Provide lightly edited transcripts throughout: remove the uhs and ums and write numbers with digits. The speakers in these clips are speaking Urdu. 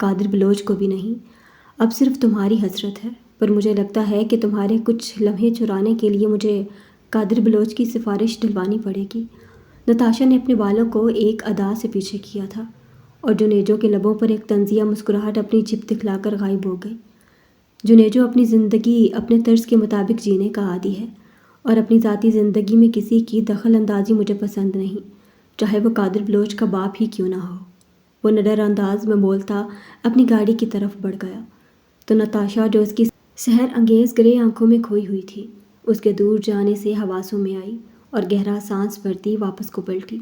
قادر بلوچ کو بھی نہیں۔ اب صرف تمہاری حسرت ہے، پر مجھے لگتا ہے کہ تمہارے کچھ لمحے چرانے کے لیے مجھے قادر بلوچ کی سفارش ڈلوانی پڑے گی۔ نتاشا نے اپنے بالوں کو ایک ادا سے پیچھے کیا تھا اور جنیجو کے لبوں پر ایک طنزیہ مسکراہٹ اپنی جھپ دکھلا کر غائب ہو گئی۔ جنیجو اپنی زندگی اپنے طرز کے مطابق جینے کا عادی ہے اور اپنی ذاتی زندگی میں کسی کی دخل اندازی مجھے پسند نہیں، چاہے وہ قادر بلوچ کا باپ ہی کیوں نہ ہو۔ وہ نڈر انداز میں بولتا اپنی گاڑی کی طرف بڑھ گیا تو نتاشا جو اس کی سحر انگیز گرے آنکھوں میں کھوئی ہوئی تھی، اس کے دور جانے سے حواسوں میں آئی اور گہرا سانس بھرتی واپس کو پلٹی۔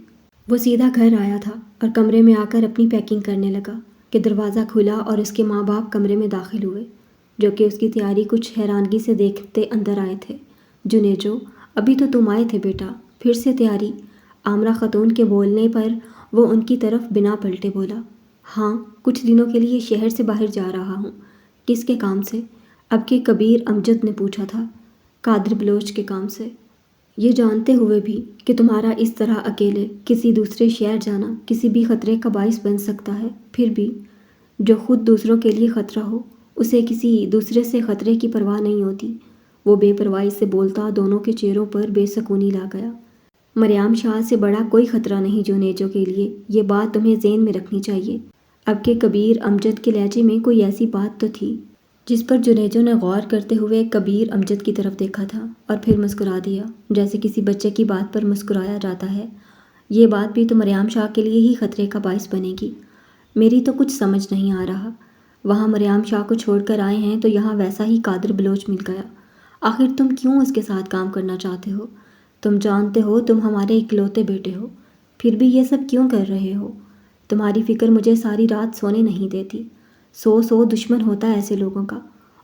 وہ سیدھا گھر آیا تھا اور کمرے میں آ کر اپنی پیکنگ کرنے لگا کہ دروازہ کھلا اور اس کے ماں باپ کمرے میں داخل ہوئے، جو کہ اس کی تیاری کچھ حیرانگی سے دیکھتے اندر آئے تھے۔ جنیجو، ابھی تو تم آئے تھے بیٹا، پھر سے تیاری؟ عامرہ خاتون کے بولنے پر وہ ان کی طرف بنا پلٹے بولا۔ ہاں، کچھ دنوں کے لیے شہر سے باہر جا رہا ہوں۔ کس کے کام سے؟ اب کے کبیر امجد نے پوچھا تھا۔ قادر بلوچ کے کام سے۔ یہ جانتے ہوئے بھی کہ تمہارا اس طرح اکیلے کسی دوسرے شہر جانا کسی بھی خطرے کا باعث بن سکتا ہے، پھر بھی جو خود دوسروں کے لیے خطرہ ہو اسے کسی دوسرے سے خطرے کی پرواہ نہیں ہوتی۔ وہ بے پرواہی سے بولتا دونوں کے چہروں پر بے سکونی لا گیا۔ مریم شاہ سے بڑا کوئی خطرہ نہیں جنیجو کے لیے، یہ بات تمہیں ذہن میں رکھنی چاہیے۔ اب کے کبیر امجد کے لہجے میں کوئی ایسی بات تو تھی جس پر جنیجو نے غور کرتے ہوئے کبیر امجد کی طرف دیکھا تھا اور پھر مسکرا دیا، جیسے کسی بچے کی بات پر مسکرایا جاتا ہے۔ یہ بات بھی تو مریم شاہ کے لیے ہی خطرے کا باعث بنے گی۔ میری تو کچھ سمجھ نہیں آ رہا۔ وہاں مریم شاہ کو چھوڑ کر آئے ہیں تو یہاں ویسا ہی قادر بلوچ مل گیا۔ آخر تم کیوں اس کے ساتھ کام کرنا چاہتے ہو؟ تم جانتے ہو تم ہمارے اکلوتے بیٹے ہو، پھر بھی یہ سب کیوں کر رہے ہو؟ تمہاری فکر مجھے ساری رات سونے نہیں دیتی۔ سو دشمن ہوتا ہے ایسے لوگوں کا،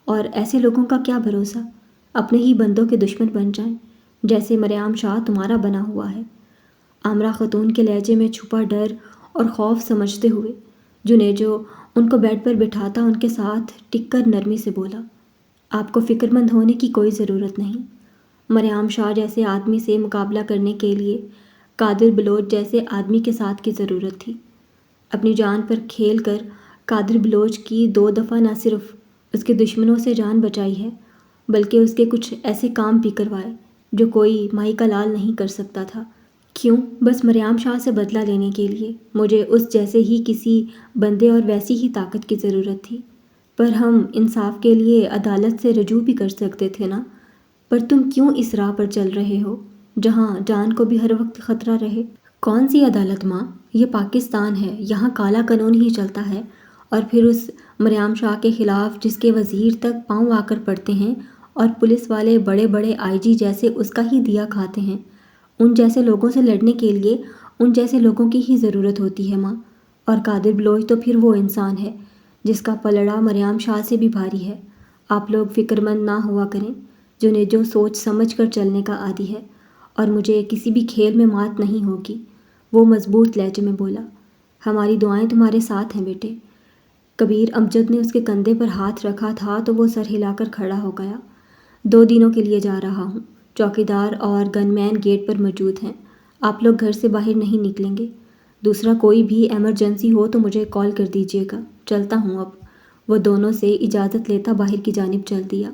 اور ایسے لوگوں کا کیا بھروسہ، اپنے ہی بندوں کے دشمن بن جائیں، جیسے مریم شاہ تمہارا بنا ہوا ہے۔ عامرہ خاتون کے لہجے میں چھپا ڈر اور خوف سمجھتے ہوئے جنیجو ان کو بیڈ پر بٹھاتا ان کے ساتھ ٹک کر نرمی سے بولا، آپ کو فکر مند ہونے کی کوئی ضرورت نہیں۔ مریم شاہ جیسے آدمی سے مقابلہ کرنے کے لیے قادر بلوچ جیسے آدمی کے ساتھ کی ضرورت تھی۔ اپنی جان پر کھیل کر قادر بلوچ کی 2 دفعہ نہ صرف اس کے دشمنوں سے جان بچائی ہے، بلکہ اس کے کچھ ایسے کام بھی کروائے جو کوئی مائی کا لال نہیں کر سکتا تھا۔ کیوں؟ بس مریم شاہ سے بدلہ لینے کے لیے مجھے اس جیسے ہی کسی بندے اور ویسی ہی طاقت کی ضرورت تھی۔ پر ہم انصاف کے لیے عدالت سے رجوع بھی کر سکتے تھے نا؟ پر تم کیوں اس راہ پر چل رہے ہو جہاں جان کو بھی ہر وقت خطرہ رہے؟ کون سی عدالت ماں؟ یہ پاکستان ہے، یہاں کالا قانون ہی چلتا ہے۔ اور پھر اس مریم شاہ کے خلاف جس کے وزیر تک پاؤں آ کر پڑتے ہیں اور پولیس والے بڑے بڑے آئی جی جیسے اس کا ہی دیا کھاتے ہیں، ان جیسے لوگوں سے لڑنے کے لیے ان جیسے لوگوں کی ہی ضرورت ہوتی ہے ماں۔ اور قادر بلوچ تو پھر وہ انسان ہے جس کا پلڑا مریم شاہ سے بھی بھاری ہے۔ آپ لوگ فکر مند نہ ہوا کریں، جنہیں سوچ سمجھ کر چلنے کا عادی ہے، اور مجھے کسی بھی کھیل میں مات نہیں ہوگی۔ وہ مضبوط لہجے میں بولا۔ ہماری دعائیں تمہارے ساتھ ہیں بیٹے۔ کبیر امجد نے اس کے کندھے پر ہاتھ رکھا تھا تو وہ سر ہلا کر کھڑا ہو گیا۔ 2 دنوں کے لیے جا رہا ہوں، چوکیدار اور گن مین گیٹ پر موجود ہیں، آپ لوگ گھر سے باہر نہیں نکلیں گے۔ دوسرا کوئی بھی ایمرجنسی ہو تو مجھے کال کر دیجیے گا، چلتا ہوں اب۔ وہ دونوں سے اجازت لیتا باہر کی جانب چل دیا۔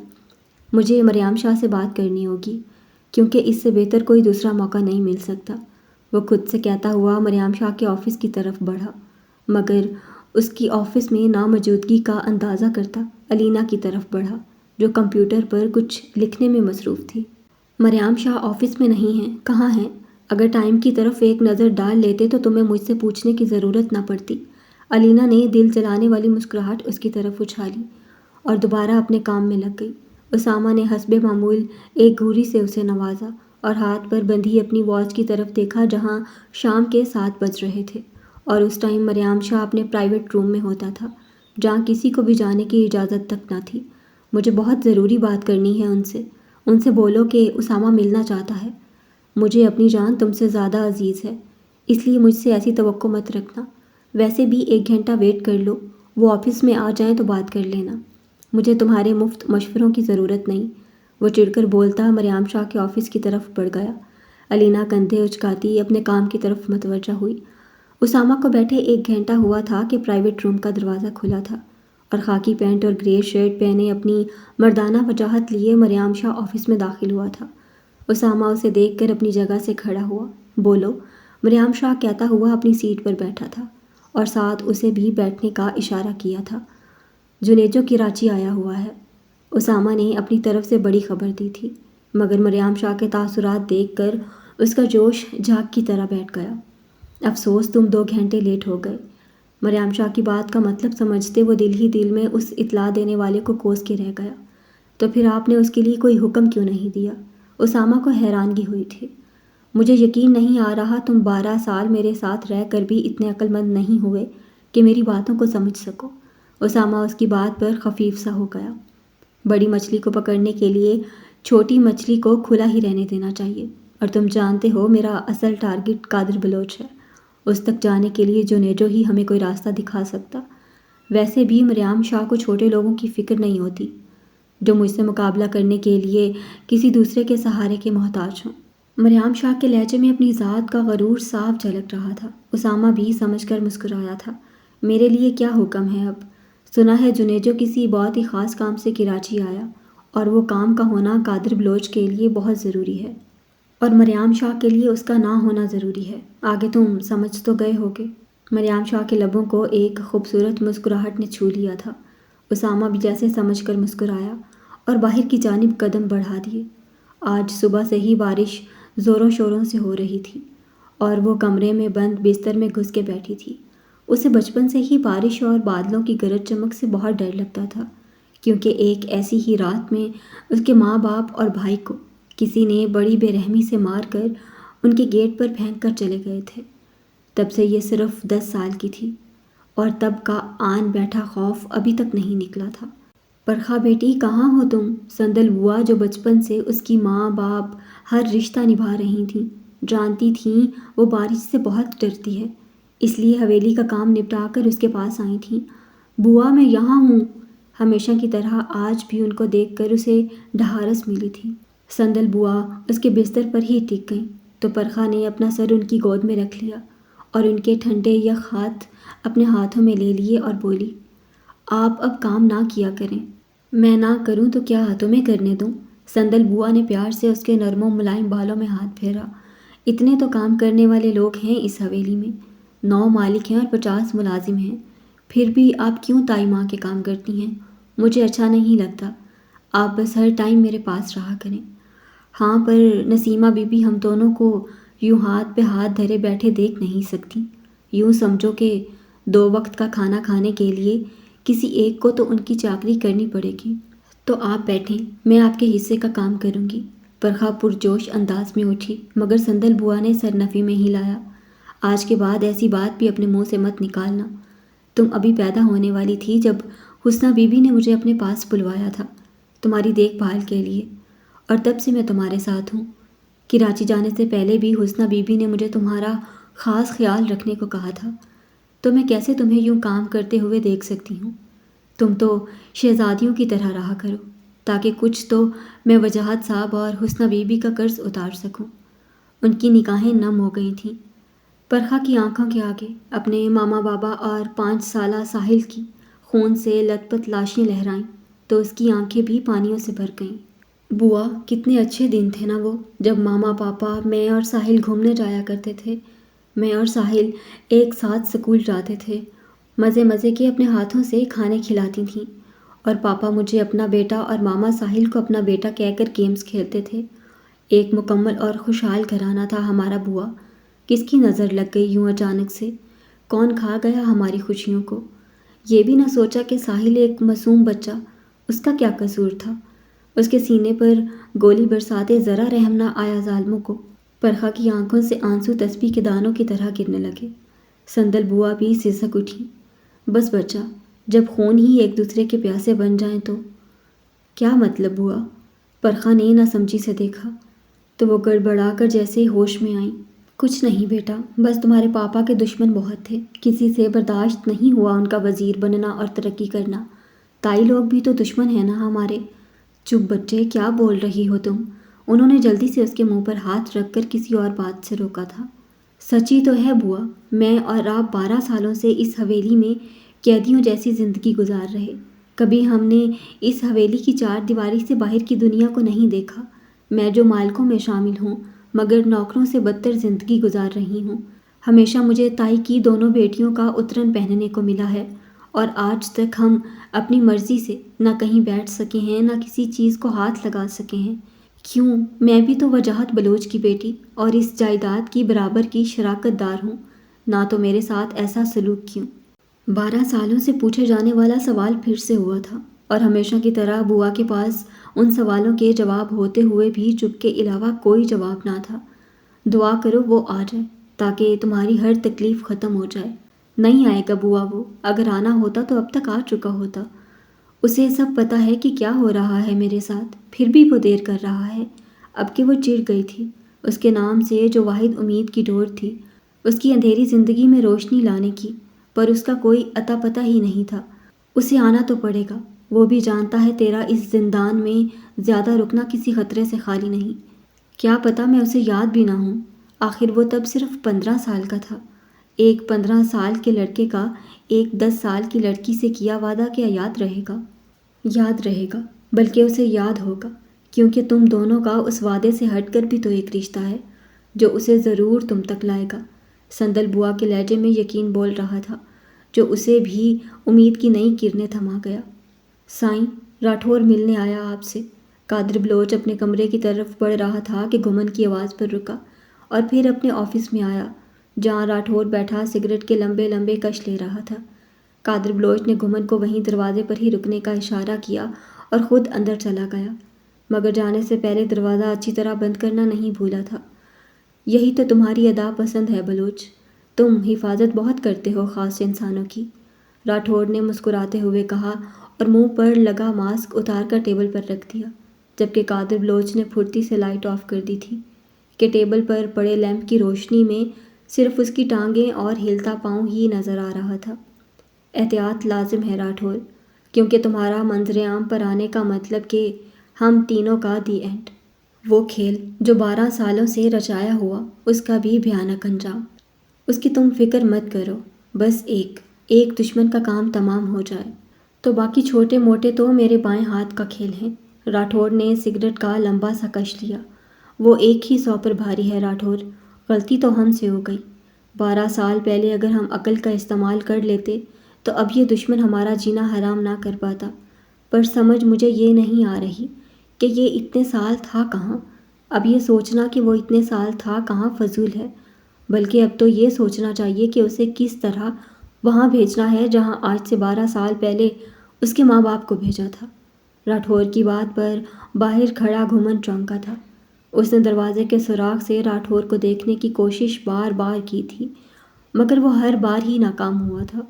مجھے مریم شاہ سے بات کرنی ہوگی، کیونکہ اس سے بہتر کوئی دوسرا موقع نہیں مل سکتا، وہ خود سے کہتا ہوا مریم شاہ کے آفس کی طرف بڑھا، مگر اس کی آفس میں ناموجودگی کا اندازہ کرتا علینا کی طرف بڑھا، جو کمپیوٹر پر کچھ لکھنے میں مصروف تھی۔ مریم شاہ آفس میں نہیں ہیں، کہاں ہیں؟ اگر ٹائم کی طرف ایک نظر ڈال لیتے تو تمہیں مجھ سے پوچھنے کی ضرورت نہ پڑتی۔ علینا نے دل جلانے والی مسکراہٹ اس کی طرف اچھالی اور دوبارہ اپنے کام میں لگ گئی۔ اسامہ نے حسب معمول ایک گھوری سے اسے نوازا اور ہاتھ پر بندھی اپنی واچ کی طرف دیکھا جہاں شام کے 7 بج رہے تھے، اور اس ٹائم مریم شاہ اپنے پرائیویٹ روم میں ہوتا تھا جہاں کسی کو بھی جانے کی اجازت تک نہ تھی۔ مجھے بہت ضروری بات کرنی ہے ان سے بولو کہ اسامہ ملنا چاہتا ہے۔ مجھے اپنی جان تم سے زیادہ عزیز ہے، اس لیے مجھ سے ایسی توقع مت رکھنا۔ ویسے بھی 1 گھنٹہ ویٹ کر لو، وہ آفس میں آ جائیں تو بات کر لینا۔ مجھے تمہارے مفت مشوروں کی ضرورت نہیں، وہ چڑھ کر بولتا مریم شاہ کے آفس کی طرف بڑھ گیا۔ علینا کندھے اچکاتی اپنے کام کی طرف متوجہ ہوئی۔ اسامہ کو بیٹھے 1 گھنٹہ ہوا تھا کہ پرائیویٹ روم کا دروازہ کھلا تھا اور خاکی پینٹ اور گرے شرٹ پہنے اپنی مردانہ وجاہت لیے مریم شاہ آفس میں داخل ہوا تھا۔ اسامہ اسے دیکھ کر اپنی جگہ سے کھڑا ہوا۔ بولو، مریم شاہ کہتا ہوا اپنی سیٹ پر بیٹھا تھا اور ساتھ اسے بھی بیٹھنے کا اشارہ کیا تھا۔ جنیجو کراچی آیا ہوا ہے، اسامہ نے اپنی طرف سے بڑی خبر دی تھی، مگر مریم شاہ کے تاثرات دیکھ کر اس کا جوش جھاگ کی طرح بیٹھ گیا۔ افسوس تم 2 گھنٹے لیٹ ہو گئے۔ مریم شاہ کی بات کا مطلب سمجھتے وہ دل ہی دل میں اس اطلاع دینے والے کو کوس کے رہ گیا۔ تو پھر آپ نے اس کے لیے کوئی حکم کیوں نہیں دیا؟ اسامہ کو حیرانگی ہوئی تھی۔ مجھے یقین نہیں آ رہا تم 12 سال میرے ساتھ رہ کر بھی اتنے عقل مند نہیں ہوئے کہ میری باتوں کو سمجھ سکو۔ اسامہ اس کی بات پر خفیف سا ہو گیا۔ بڑی مچھلی کو پکڑنے کے لیے چھوٹی مچھلی کو کھلا ہی رہنے دینا چاہیے، اور تم جانتے ہو میرا اصل ٹارگٹ قادر بلوچ ہے۔ اس تک جانے کے لیے جنیجو ہی ہمیں کوئی راستہ دکھا سکتا۔ ویسے بھی مریم شاہ کو چھوٹے لوگوں کی فکر نہیں ہوتی جو مجھ سے مقابلہ کرنے کے لیے کسی دوسرے کے سہارے کے محتاج ہوں۔ مریم شاہ کے لہجے میں اپنی ذات کا غرور صاف جھلک رہا تھا۔ اسامہ بھی سمجھ کر مسکرایا تھا۔ میرے لیے کیا حکم ہے اب؟ سنا ہے جنیجو کسی بہت ہی خاص کام سے کراچی آیا، اور وہ کام کا ہونا قادر بلوچ کے لیے بہت ضروری ہے، اور مریم شاہ کے لیے اس کا نہ ہونا ضروری ہے۔ آگے تم سمجھ تو گئے ہوگے۔ مریم شاہ کے لبوں کو ایک خوبصورت مسکراہٹ نے چھو لیا تھا۔ اسامہ بھی جیسے سمجھ کر مسکرایا اور باہر کی جانب قدم بڑھا دیے۔ آج صبح سے ہی بارش زوروں شوروں سے ہو رہی تھی اور وہ کمرے میں بند بستر میں گھس کے بیٹھی تھی۔ اسے بچپن سے ہی بارش اور بادلوں کی گرج چمک سے بہت ڈر لگتا تھا، کیونکہ ایک ایسی ہی رات میں اس کے ماں باپ اور بھائی کو کسی نے بڑی بے رحمی سے مار کر ان کے گیٹ پر پھینک کر چلے گئے تھے۔ تب سے یہ صرف 10 سال کی تھی اور تب کا آن بیٹھا خوف ابھی تک نہیں نکلا تھا۔ پرخا بیٹی، کہاں ہو تم؟ سندل بوا جو بچپن سے اس کی ماں باپ ہر رشتہ نبھا رہی تھیں، جانتی تھیں وہ بارش سے بہت ڈرتی ہے، اس لیے حویلی کا کام نپٹا کر اس کے پاس آئی تھیں۔ بوا میں یہاں ہوں۔ ہمیشہ کی طرح آج بھی ان کو دیکھ کر اسے ڈھارس ملی تھی۔ سندل بوا اس کے بستر پر ہی ٹک گئیں تو پرخا نے اپنا سر ان کی گود میں رکھ لیا اور ان کے ٹھنڈے یخ ہاتھ اپنے ہاتھوں میں لے لیے اور بولی، آپ اب کام نہ کیا کریں۔ میں نہ کروں تو کیا تمہیں کرنے دوں؟ سندل بوا نے پیار سے اس کے نرم و ملائم بالوں میں ہاتھ پھیرا۔ اتنے تو کام کرنے والے لوگ ہیں اس حویلی میں، 9 مالک ہیں اور 50 ملازم ہیں، پھر بھی آپ کیوں تائی ماں کے کام کرتی ہیں؟ مجھے اچھا نہیں لگتا۔ آپ بس ہر ٹائم میرے پاس رہا کریں۔ ہاں، پر نسیمہ بی بی ہم دونوں کو یوں ہاتھ پہ ہاتھ دھرے بیٹھے دیکھ نہیں سکتی۔ یوں سمجھو کہ 2 وقت کا کھانا کھانے کے لیے کسی ایک کو تو ان کی چاکری کرنی پڑے گی۔ تو آپ بیٹھیں، میں آپ کے حصے کا کام کروں گی۔ پرخا پرجوش انداز میں اٹھی، مگر سندل بوا نے سر نفی میں ہی لایا۔ آج کے بعد ایسی بات بھی اپنے منہ سے مت نکالنا۔ تم ابھی پیدا ہونے والی تھی جب حسنہ بی بی نے مجھے اپنے پاس بلوایا تھا تمہاری دیکھ بھال کے لیے، اور تب سے میں تمہارے ساتھ ہوں۔ کراچی جانے سے پہلے بھی حسنہ بی بی نے مجھے تمہارا خاص خیال رکھنے کو کہا تھا، تو میں کیسے تمہیں یوں کام کرتے ہوئے دیکھ سکتی ہوں؟ تم تو شہزادیوں کی طرح رہا کرو، تاکہ کچھ تو میں وجاہت صاحب اور حسنہ بی بی کا قرض اتار سکوں۔ ان کی نگاہیں نم ہو گئی تھیں۔ پرخا کی آنکھوں کے آگے اپنے ماما بابا اور 5 سالہ ساحل کی خون سے لت پت لاشیں لہرائیں تو اس کی آنکھیں بھی پانیوں سے بھر گئیں۔ بوا، کتنے اچھے دن تھے نا وہ، جب ماما پاپا میں اور ساحل گھومنے جایا کرتے تھے۔ میں اور ساحل ایک ساتھ سکول جاتے تھے، مزے مزے کے اپنے ہاتھوں سے کھانے کھلاتی تھیں، اور پاپا مجھے اپنا بیٹا اور ماما ساحل کو اپنا بیٹا کہہ کر گیمز کھیلتے تھے۔ ایک مکمل اور خوشحال گھرانہ تھا ہمارا بوا۔ کس کی نظر لگ گئی یوں اچانک سے؟ کون کھا گیا ہماری خوشیوں کو؟ یہ بھی نہ سوچا کہ ساحل ایک معصوم بچہ، اس کا کیا قصور تھا؟ اس کے سینے پر گولی برساتے ذرا رحم نہ آیا ظالموں کو۔ پرخا کی آنکھوں سے آنسو تسبیح کے دانوں کی طرح گرنے لگے۔ سندل بوا بھی سسک اٹھی۔ بس بچہ، جب خون ہی ایک دوسرے کے پیاسے بن جائیں تو کیا مطلب ہوا؟ پرخا نے نہ سمجھی سے دیکھا تو وہ گڑبڑا کر جیسے ہوش میں آئیں۔ کچھ نہیں بیٹا، بس تمہارے پاپا کے دشمن بہت تھے، کسی سے برداشت نہیں ہوا ان کا وزیر بننا اور ترقی کرنا۔ تائی لوگ بھی تو دشمن ہیں نا ہمارے۔ چپ بچے، کیا بول رہی ہو تم؟ انہوں نے جلدی سے اس کے منہ پر ہاتھ رکھ کر کسی اور بات سے روکا تھا۔ سچی تو ہے بوا، میں اور آپ 12 سالوں سے اس حویلی میں قیدیوں جیسی زندگی گزار رہے۔ کبھی ہم نے اس حویلی کی 4 دیواری سے باہر کی دنیا کو نہیں دیکھا۔ میں جو مالکوں میں شامل ہوں مگر نوکروں سے بدتر زندگی گزار رہی ہوں۔ ہمیشہ مجھے تائی کی دونوں بیٹیوں کا اترن پہننے کو ملا ہے، اور آج تک ہم اپنی مرضی سے نہ کہیں بیٹھ سکے ہیں نہ کسی چیز کو ہاتھ لگا سکے ہیں۔ کیوں؟ میں بھی تو وجاہت بلوچ کی بیٹی اور اس جائیداد کی برابر کی شراکت دار ہوں، نہ تو میرے ساتھ ایسا سلوک کیوں؟ 12 سالوں سے پوچھے جانے والا سوال پھر سے ہوا تھا، اور ہمیشہ کی طرح بوا کے پاس ان سوالوں کے جواب ہوتے ہوئے بھی چپ کے علاوہ کوئی جواب نہ تھا۔ دعا کرو وہ آ جائے تاکہ تمہاری ہر تکلیف ختم ہو جائے۔ نہیں آئے گا بوا وہ، اگر آنا ہوتا تو اب تک آ چکا ہوتا۔ اسے سب پتہ ہے کہ کیا ہو رہا ہے میرے ساتھ، پھر بھی وہ دیر کر رہا ہے۔ اب کہ وہ چڑ گئی تھی، اس کے نام سے جو واحد امید کی ڈور تھی، اس کی اندھیری زندگی میں روشنی لانے کی، پر اس کا کوئی اتا پتہ ہی نہیں تھا۔ اسے آنا تو پڑے گا، وہ بھی جانتا ہے تیرا اس زندان میں زیادہ رکنا کسی خطرے سے خالی نہیں۔ کیا پتہ میں اسے یاد بھی نہ ہوں، آخر وہ تب صرف 15 سال کا تھا۔ ایک 15 سال کے لڑکے کا ایک 10 سال کی لڑکی سے کیا وعدہ کیا یاد رہے گا؟ یاد رہے گا، بلکہ اسے یاد ہوگا، کیونکہ تم دونوں کا اس وعدے سے ہٹ کر بھی تو ایک رشتہ ہے جو اسے ضرور تم تک لائے گا۔ سندل بوا کے لہجے میں یقین بول رہا تھا، جو اسے بھی امید کی نئی کرنیں تھما گیا۔ سائیں، راٹھور ملنے آیا آپ سے۔ قادر بلوچ اپنے کمرے کی طرف بڑھ رہا تھا کہ گھمن کی آواز پر رکا، اور پھر اپنے آفس میں آیا جہاں راٹھور بیٹھا سگریٹ کے لمبے لمبے کش لے رہا تھا۔ قادر بلوچ نے گھمن کو وہیں دروازے پر ہی رکنے کا اشارہ کیا اور خود اندر چلا گیا، مگر جانے سے پہلے دروازہ اچھی طرح بند کرنا نہیں بھولا تھا۔ یہی تو تمہاری ادا پسند ہے بلوچ، تم حفاظت بہت کرتے ہو خاص انسانوں کی، راٹھور نے مسکراتے ہوئے کہا اور منہ پر لگا ماسک اتار کر ٹیبل پر رکھ دیا، جبکہ قادر بلوچ نے پھرتی سے لائٹ آف کر دی تھی کہ ٹیبل پر پڑے لیمپ کی روشنی میں صرف اس کی ٹانگیں اور ہلتا پاؤں ہی نظر آ رہا تھا۔ احتیاط لازم ہے راٹھور، کیونکہ تمہارا منظر عام پر آنے کا مطلب کہ ہم تینوں کا دی اینڈ، وہ کھیل جو 12 سالوں سے رچایا ہوا، اس کا بھی بھیانک انجام۔ اس کی تم فکر مت کرو، بس ایک دشمن کا کام تمام ہو جائے تو باقی چھوٹے موٹے تو میرے بائیں ہاتھ کا کھیل ہیں۔ راٹھور نے سگریٹ کا لمبا سا کش لیا۔ وہ ایک ہی 100 پر بھاری ہے راٹھور، غلطی تو ہم سے ہو گئی۔ 12 سال پہلے اگر ہم عقل کا استعمال کر لیتے تو اب یہ دشمن ہمارا جینا حرام نہ کر پاتا، پر سمجھ مجھے یہ نہیں آ رہی کہ یہ اتنے سال تھا کہاں۔ اب یہ سوچنا کہ وہ اتنے سال تھا کہاں فضول ہے، بلکہ اب تو یہ سوچنا چاہیے کہ اسے کس طرح وہاں بھیجنا ہے جہاں آج سے 12 سال پہلے اس کے ماں باپ کو بھیجا تھا۔ راٹھور کی بات پر باہر کھڑا گھمن چونکا تھا۔ اس نے دروازے کے سوراخ سے راٹھور کو دیکھنے کی کوشش بار بار کی تھی، مگر وہ ہر بار ہی ناکام ہوا تھا،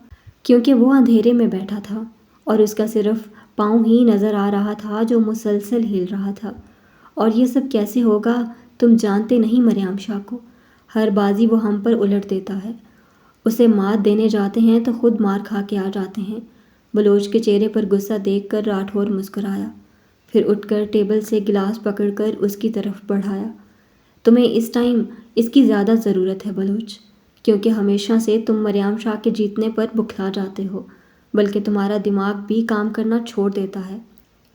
کیونکہ وہ اندھیرے میں بیٹھا تھا اور اس کا صرف پاؤں ہی نظر آ رہا تھا جو مسلسل ہل رہا تھا۔ اور یہ سب کیسے ہوگا؟ تم جانتے نہیں مریم شاہ کو، ہر بازی وہ ہم پر الٹ دیتا ہے، اسے مات دینے جاتے ہیں تو خود مار کھا کے آ جاتے ہیں۔ بلوچ کے چہرے پر غصہ دیکھ کر راٹھور مسکرایا، پھر اٹھ کر ٹیبل سے گلاس پکڑ کر اس کی طرف بڑھایا۔ تمہیں اس ٹائم اس کی زیادہ ضرورت ہے بلوچ، کیونکہ ہمیشہ سے تم مریم شاہ کے جیتنے پر بکھلا جاتے ہو، بلکہ تمہارا دماغ بھی کام کرنا چھوڑ دیتا ہے۔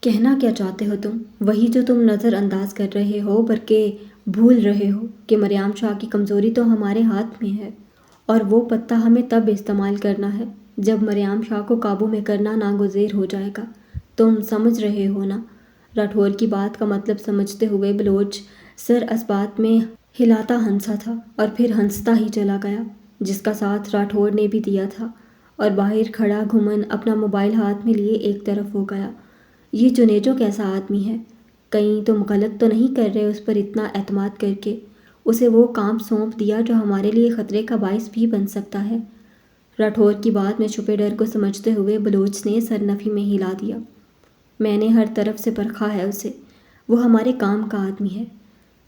کہنا کیا چاہتے ہو تم؟ وہی جو تم نظر انداز کر رہے ہو، بلکہ بھول رہے ہو کہ مریم شاہ کی کمزوری تو ہمارے ہاتھ میں ہے، اور وہ پتہ ہمیں تب استعمال کرنا ہے جب مریم شاہ کو قابو میں کرنا ناگزیر ہو جائے گا۔ تم سمجھ رہے ہو نا؟ راٹھور کی بات کا مطلب سمجھتے ہوئے بلوچ سر اسبات میں ہلاتا ہنسا تھا اور پھر ہنستا ہی چلا گیا، جس کا ساتھ راٹھور نے بھی دیا تھا، اور باہر کھڑا گھمن اپنا موبائل ہاتھ میں لیے ایک طرف ہو گیا۔ یہ جنیجو کیسا آدمی ہے؟ کہیں تم غلط تو نہیں کر رہے اس پر اتنا اعتماد کر کے اسے وہ کام سونپ دیا جو ہمارے لیے خطرے کا باعث بھی بن سکتا ہے؟ راٹھور کی بات میں چھپے ڈر کو سمجھتے ہوئے بلوچ نے سر نفی میں ہلا دیا۔ میں نے ہر طرف سے پرکھا ہے اسے، وہ ہمارے کام کا آدمی ہے۔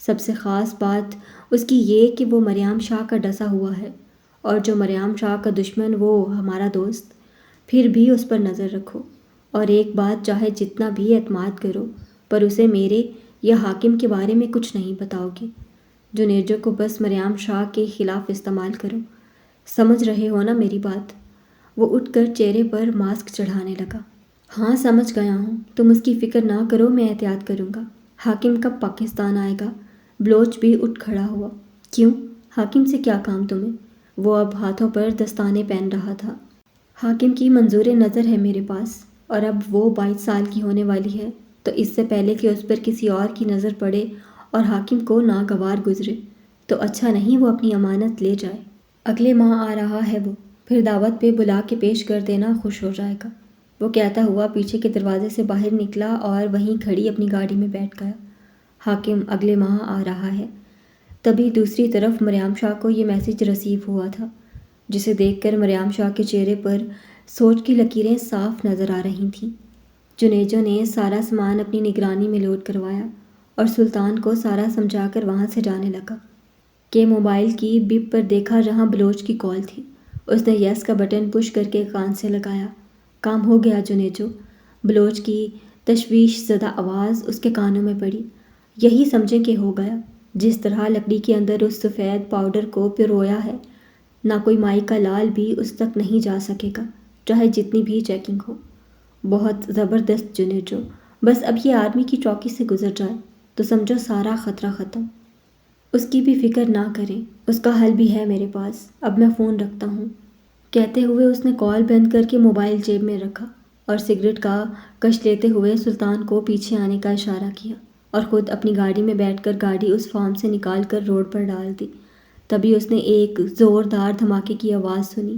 سب سے خاص بات اس کی یہ کہ وہ مریم شاہ کا ڈسا ہوا ہے، اور جو مریم شاہ کا دشمن وہ ہمارا دوست۔ پھر بھی اس پر نظر رکھو، اور ایک بات چاہے جتنا بھی اعتماد کرو، پر اسے میرے یا حاکم کے بارے میں کچھ نہیں بتاؤ گے۔ جنیجو کو بس مریم شاہ کے خلاف استعمال کرو، سمجھ رہے ہو نا میری بات؟ وہ اٹھ کر چہرے پر ماسک چڑھانے لگا۔ ہاں سمجھ گیا ہوں، تم اس کی فکر نہ کرو، میں احتیاط کروں گا۔ حاکم کب پاکستان آئے گا؟ بلوچ بھی اٹھ کھڑا ہوا۔ کیوں؟ حاکم سے کیا کام تمہیں؟ وہ اب ہاتھوں پر دستانے پہن رہا تھا۔ حاکم کی منظور نظر ہے میرے پاس، اور اب وہ 22 سال کی ہونے والی ہے، تو اس سے پہلے کہ اس پر کسی اور کی نظر پڑے اور حاکم کو ناگوار گزرے تو اچھا نہیں وہ اپنی امانت لے جائے۔ اگلے ماہ آ رہا ہے وہ، پھر دعوت پہ بلا کے پیش کر دینا، خوش ہو جائے گا۔ وہ کہتا ہوا پیچھے کے دروازے سے باہر نکلا اور وہیں کھڑی اپنی گاڑی میں بیٹھ گیا۔ حاکم اگلے ماہ آ رہا ہے۔ تبھی دوسری طرف مریم شاہ کو یہ میسج رسیو ہوا تھا، جسے دیکھ کر مریم شاہ کے چہرے پر سوچ کی لکیریں صاف نظر آ رہی تھیں۔ جنیجو نے سارا سامان اپنی نگرانی میں لوڈ کروایا اور سلطان کو سارا سمجھا کر وہاں سے جانے لگا کہ موبائل کی بپ پر دیکھا جہاں بلوچ کی کال تھی۔ اس نے یس کا بٹن پش کر کے کان سے لگایا۔ کام ہو گیا جنیجو، بلوچ کی تشویش زدہ آواز اس کے کانوں میں پڑی۔ یہی سمجھیں کہ ہو گیا، جس طرح لکڑی کے اندر اس سفید پاؤڈر کو پرویا ہے، نہ کوئی مائی کا لال بھی اس تک نہیں جا سکے گا، چاہے جتنی بھی چیکنگ ہو۔ بہت زبردست جنیجو، بس اب یہ آدمی کی چوکی سے گزر جائے تو سمجھو سارا خطرہ ختم۔ اس کی بھی فکر نہ کریں، اس کا حل بھی ہے میرے پاس۔ اب میں فون رکھتا ہوں۔ کہتے ہوئے اس نے کال بند کر کے موبائل جیب میں رکھا اور سگریٹ کا کش لیتے ہوئے سلطان کو پیچھے آنے کا اشارہ کیا اور خود اپنی گاڑی میں بیٹھ کر گاڑی اس فارم سے نکال کر روڈ پر ڈال دی۔ تبھی اس نے ایک زوردار دھماکے کی آواز سنی۔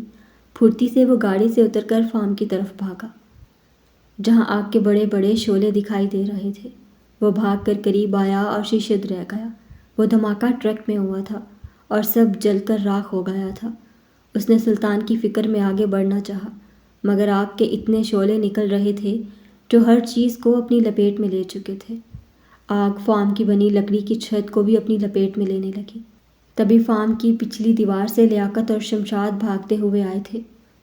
پھرتی سے وہ گاڑی سے اتر کر فارم کی طرف بھاگا، جہاں آگ کے بڑے بڑے شعلے دکھائی دے رہے تھے۔ وہ بھاگ کر قریب آیا اور شیشے رہ گیا۔ وہ دھماکہ ٹرک میں ہوا تھا اور سب جل کر راکھ ہو گیا تھا۔ اس نے سلطان کی فکر میں آگے بڑھنا چاہا، مگر آگ کے اتنے شعلے نکل رہے تھے جو ہر چیز کو اپنی لپیٹ میں لے چکے تھے۔ آگ فارم کی بنی لکڑی کی چھت کو بھی اپنی لپیٹ میں لینے لگی۔ تبھی فارم کی پچھلی دیوار سے لیاقت اور شمشاد بھاگتے ہوئے آئے تھے۔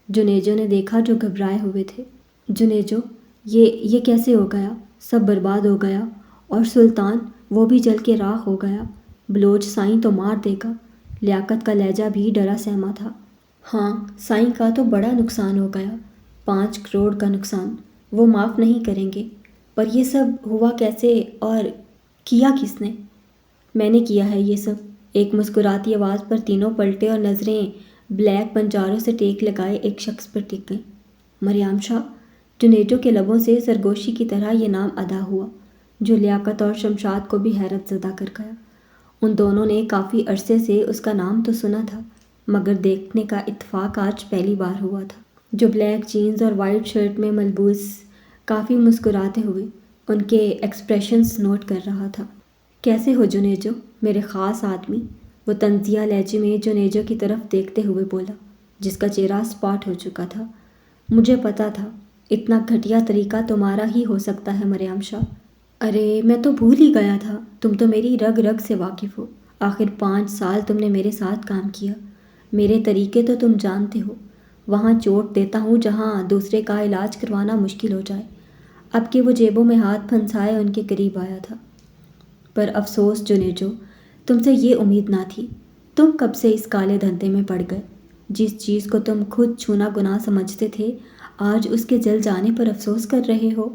جنیجو نے دیکھا جو گھبرائے ہوئے تھے۔ جنیجو، یہ کیسے ہو گیا؟ سب برباد ہو گیا، اور سلطان وہ بھی جل کے راکھ ہو گیا۔ بلوچ سائیں تو مار دے گا۔ لیاقت کا لہجہ بھی ڈرا سہما تھا۔ ہاں، سائیں کا تو بڑا نقصان ہو گیا، 5 کروڑ کا نقصان، وہ معاف نہیں کریں گے۔ پر یہ سب ہوا کیسے اور کیا کس نے؟ میں نے کیا ہے یہ سب۔ ایک مسکراتی آواز پر تینوں پلٹے اور نظریں بلیک پنجاروں سے ٹیک لگائے ایک شخص پر ٹک گئیں۔ مریم شاہ۔ جنیجو کے لبوں سے سرگوشی کی طرح یہ نام ادا ہوا، جو لیاقت اور شمشاد کو بھی حیرت زدہ کر گیا۔ ان دونوں نے کافی عرصے سے اس کا نام تو سنا تھا، مگر دیکھنے کا اتفاق آج پہلی بار ہوا تھا۔ جو بلیک جینز اور وائٹ شرٹ میں ملبوس کافی مسکراتے ہوئے ان کے ایکسپریشنز نوٹ کر رہا تھا۔ کیسے ہو جنیجو، میرے خاص آدمی؟ وہ طنزیہ لہجے میں جنیجو کی طرف دیکھتے ہوئے بولا، جس کا چہرہ اسپاٹ ہو چکا تھا۔ مجھے پتا تھا، اتنا گھٹیا طریقہ تمہارا ہی ہو سکتا ہے مریم شاہ۔ ارے میں تو بھول ہی گیا تھا، تم تو میری رگ رگ سے واقف ہو۔ آخر 5 سال تم نے میرے ساتھ کام کیا، میرے طریقے تو تم جانتے ہو۔ وہاں چوٹ دیتا ہوں جہاں دوسرے کا علاج کروانا مشکل ہو جائے۔ اب کہ وہ جیبوں میں ہاتھ پھنسائے ان کے قریب آیا تھا۔ پر افسوس جنیجو، تم سے یہ امید نہ تھی۔ تم کب سے اس کالے دھندے میں پڑ گئے؟ جس چیز کو تم خود چھونا گناہ سمجھتے تھے، آج اس کے جل جانے پر افسوس کر رہے ہو۔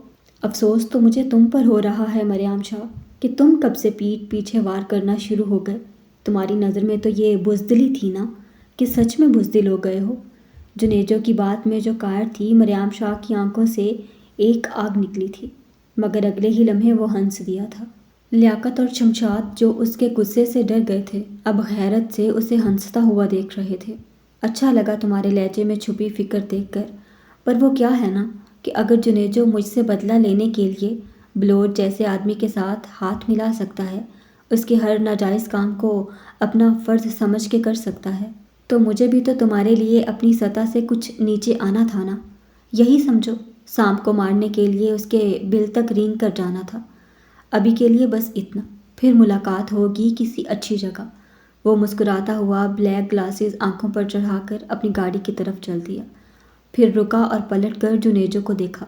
افسوس تو مجھے تم پر ہو رہا ہے مریم شاہ، کہ تم کب سے پیٹھ پیچھے وار کرنا شروع ہو گئے۔ تمہاری نظر میں تو یہ بزدلی تھی نا، کہ سچ میں بزدل ہو گئے ہو؟ جنیجو کی بات میں جو قائر تھی، مریم شاہ کی آنکھوں سے ایک آگ نکلی تھی، مگر اگلے ہی لمحے وہ ہنس دیا تھا۔ لیاقت اور شمشاد جو اس کے غصے سے ڈر گئے تھے، اب حیرت سے اسے ہنستا ہوا دیکھ رہے تھے۔ اچھا لگا تمہارے لہجے میں چھپی فکر دیکھ کر، پر وہ کیا ہے نا کہ اگر جنیجو مجھ سے بدلہ لینے کے لیے بلوچ جیسے آدمی کے ساتھ ہاتھ ملا سکتا ہے، اس کے ہر ناجائز کام کو اپنا فرض سمجھ کے کر سکتا ہے، تو مجھے بھی تو تمہارے لیے اپنی سطح سے کچھ نیچے آنا تھا نا۔ یہی سمجھو، سانپ کو مارنے کے لیے اس کے بل تک رینگ کر جانا تھا۔ ابھی کے لیے بس اتنا، پھر ملاقات ہوگی کسی اچھی جگہ۔ وہ مسکراتا ہوا بلیک گلاسز آنکھوں پر چڑھا کر اپنی گاڑی کی طرف چل دیا، پھر رکا اور پلٹ کر جنیجو کو دیکھا،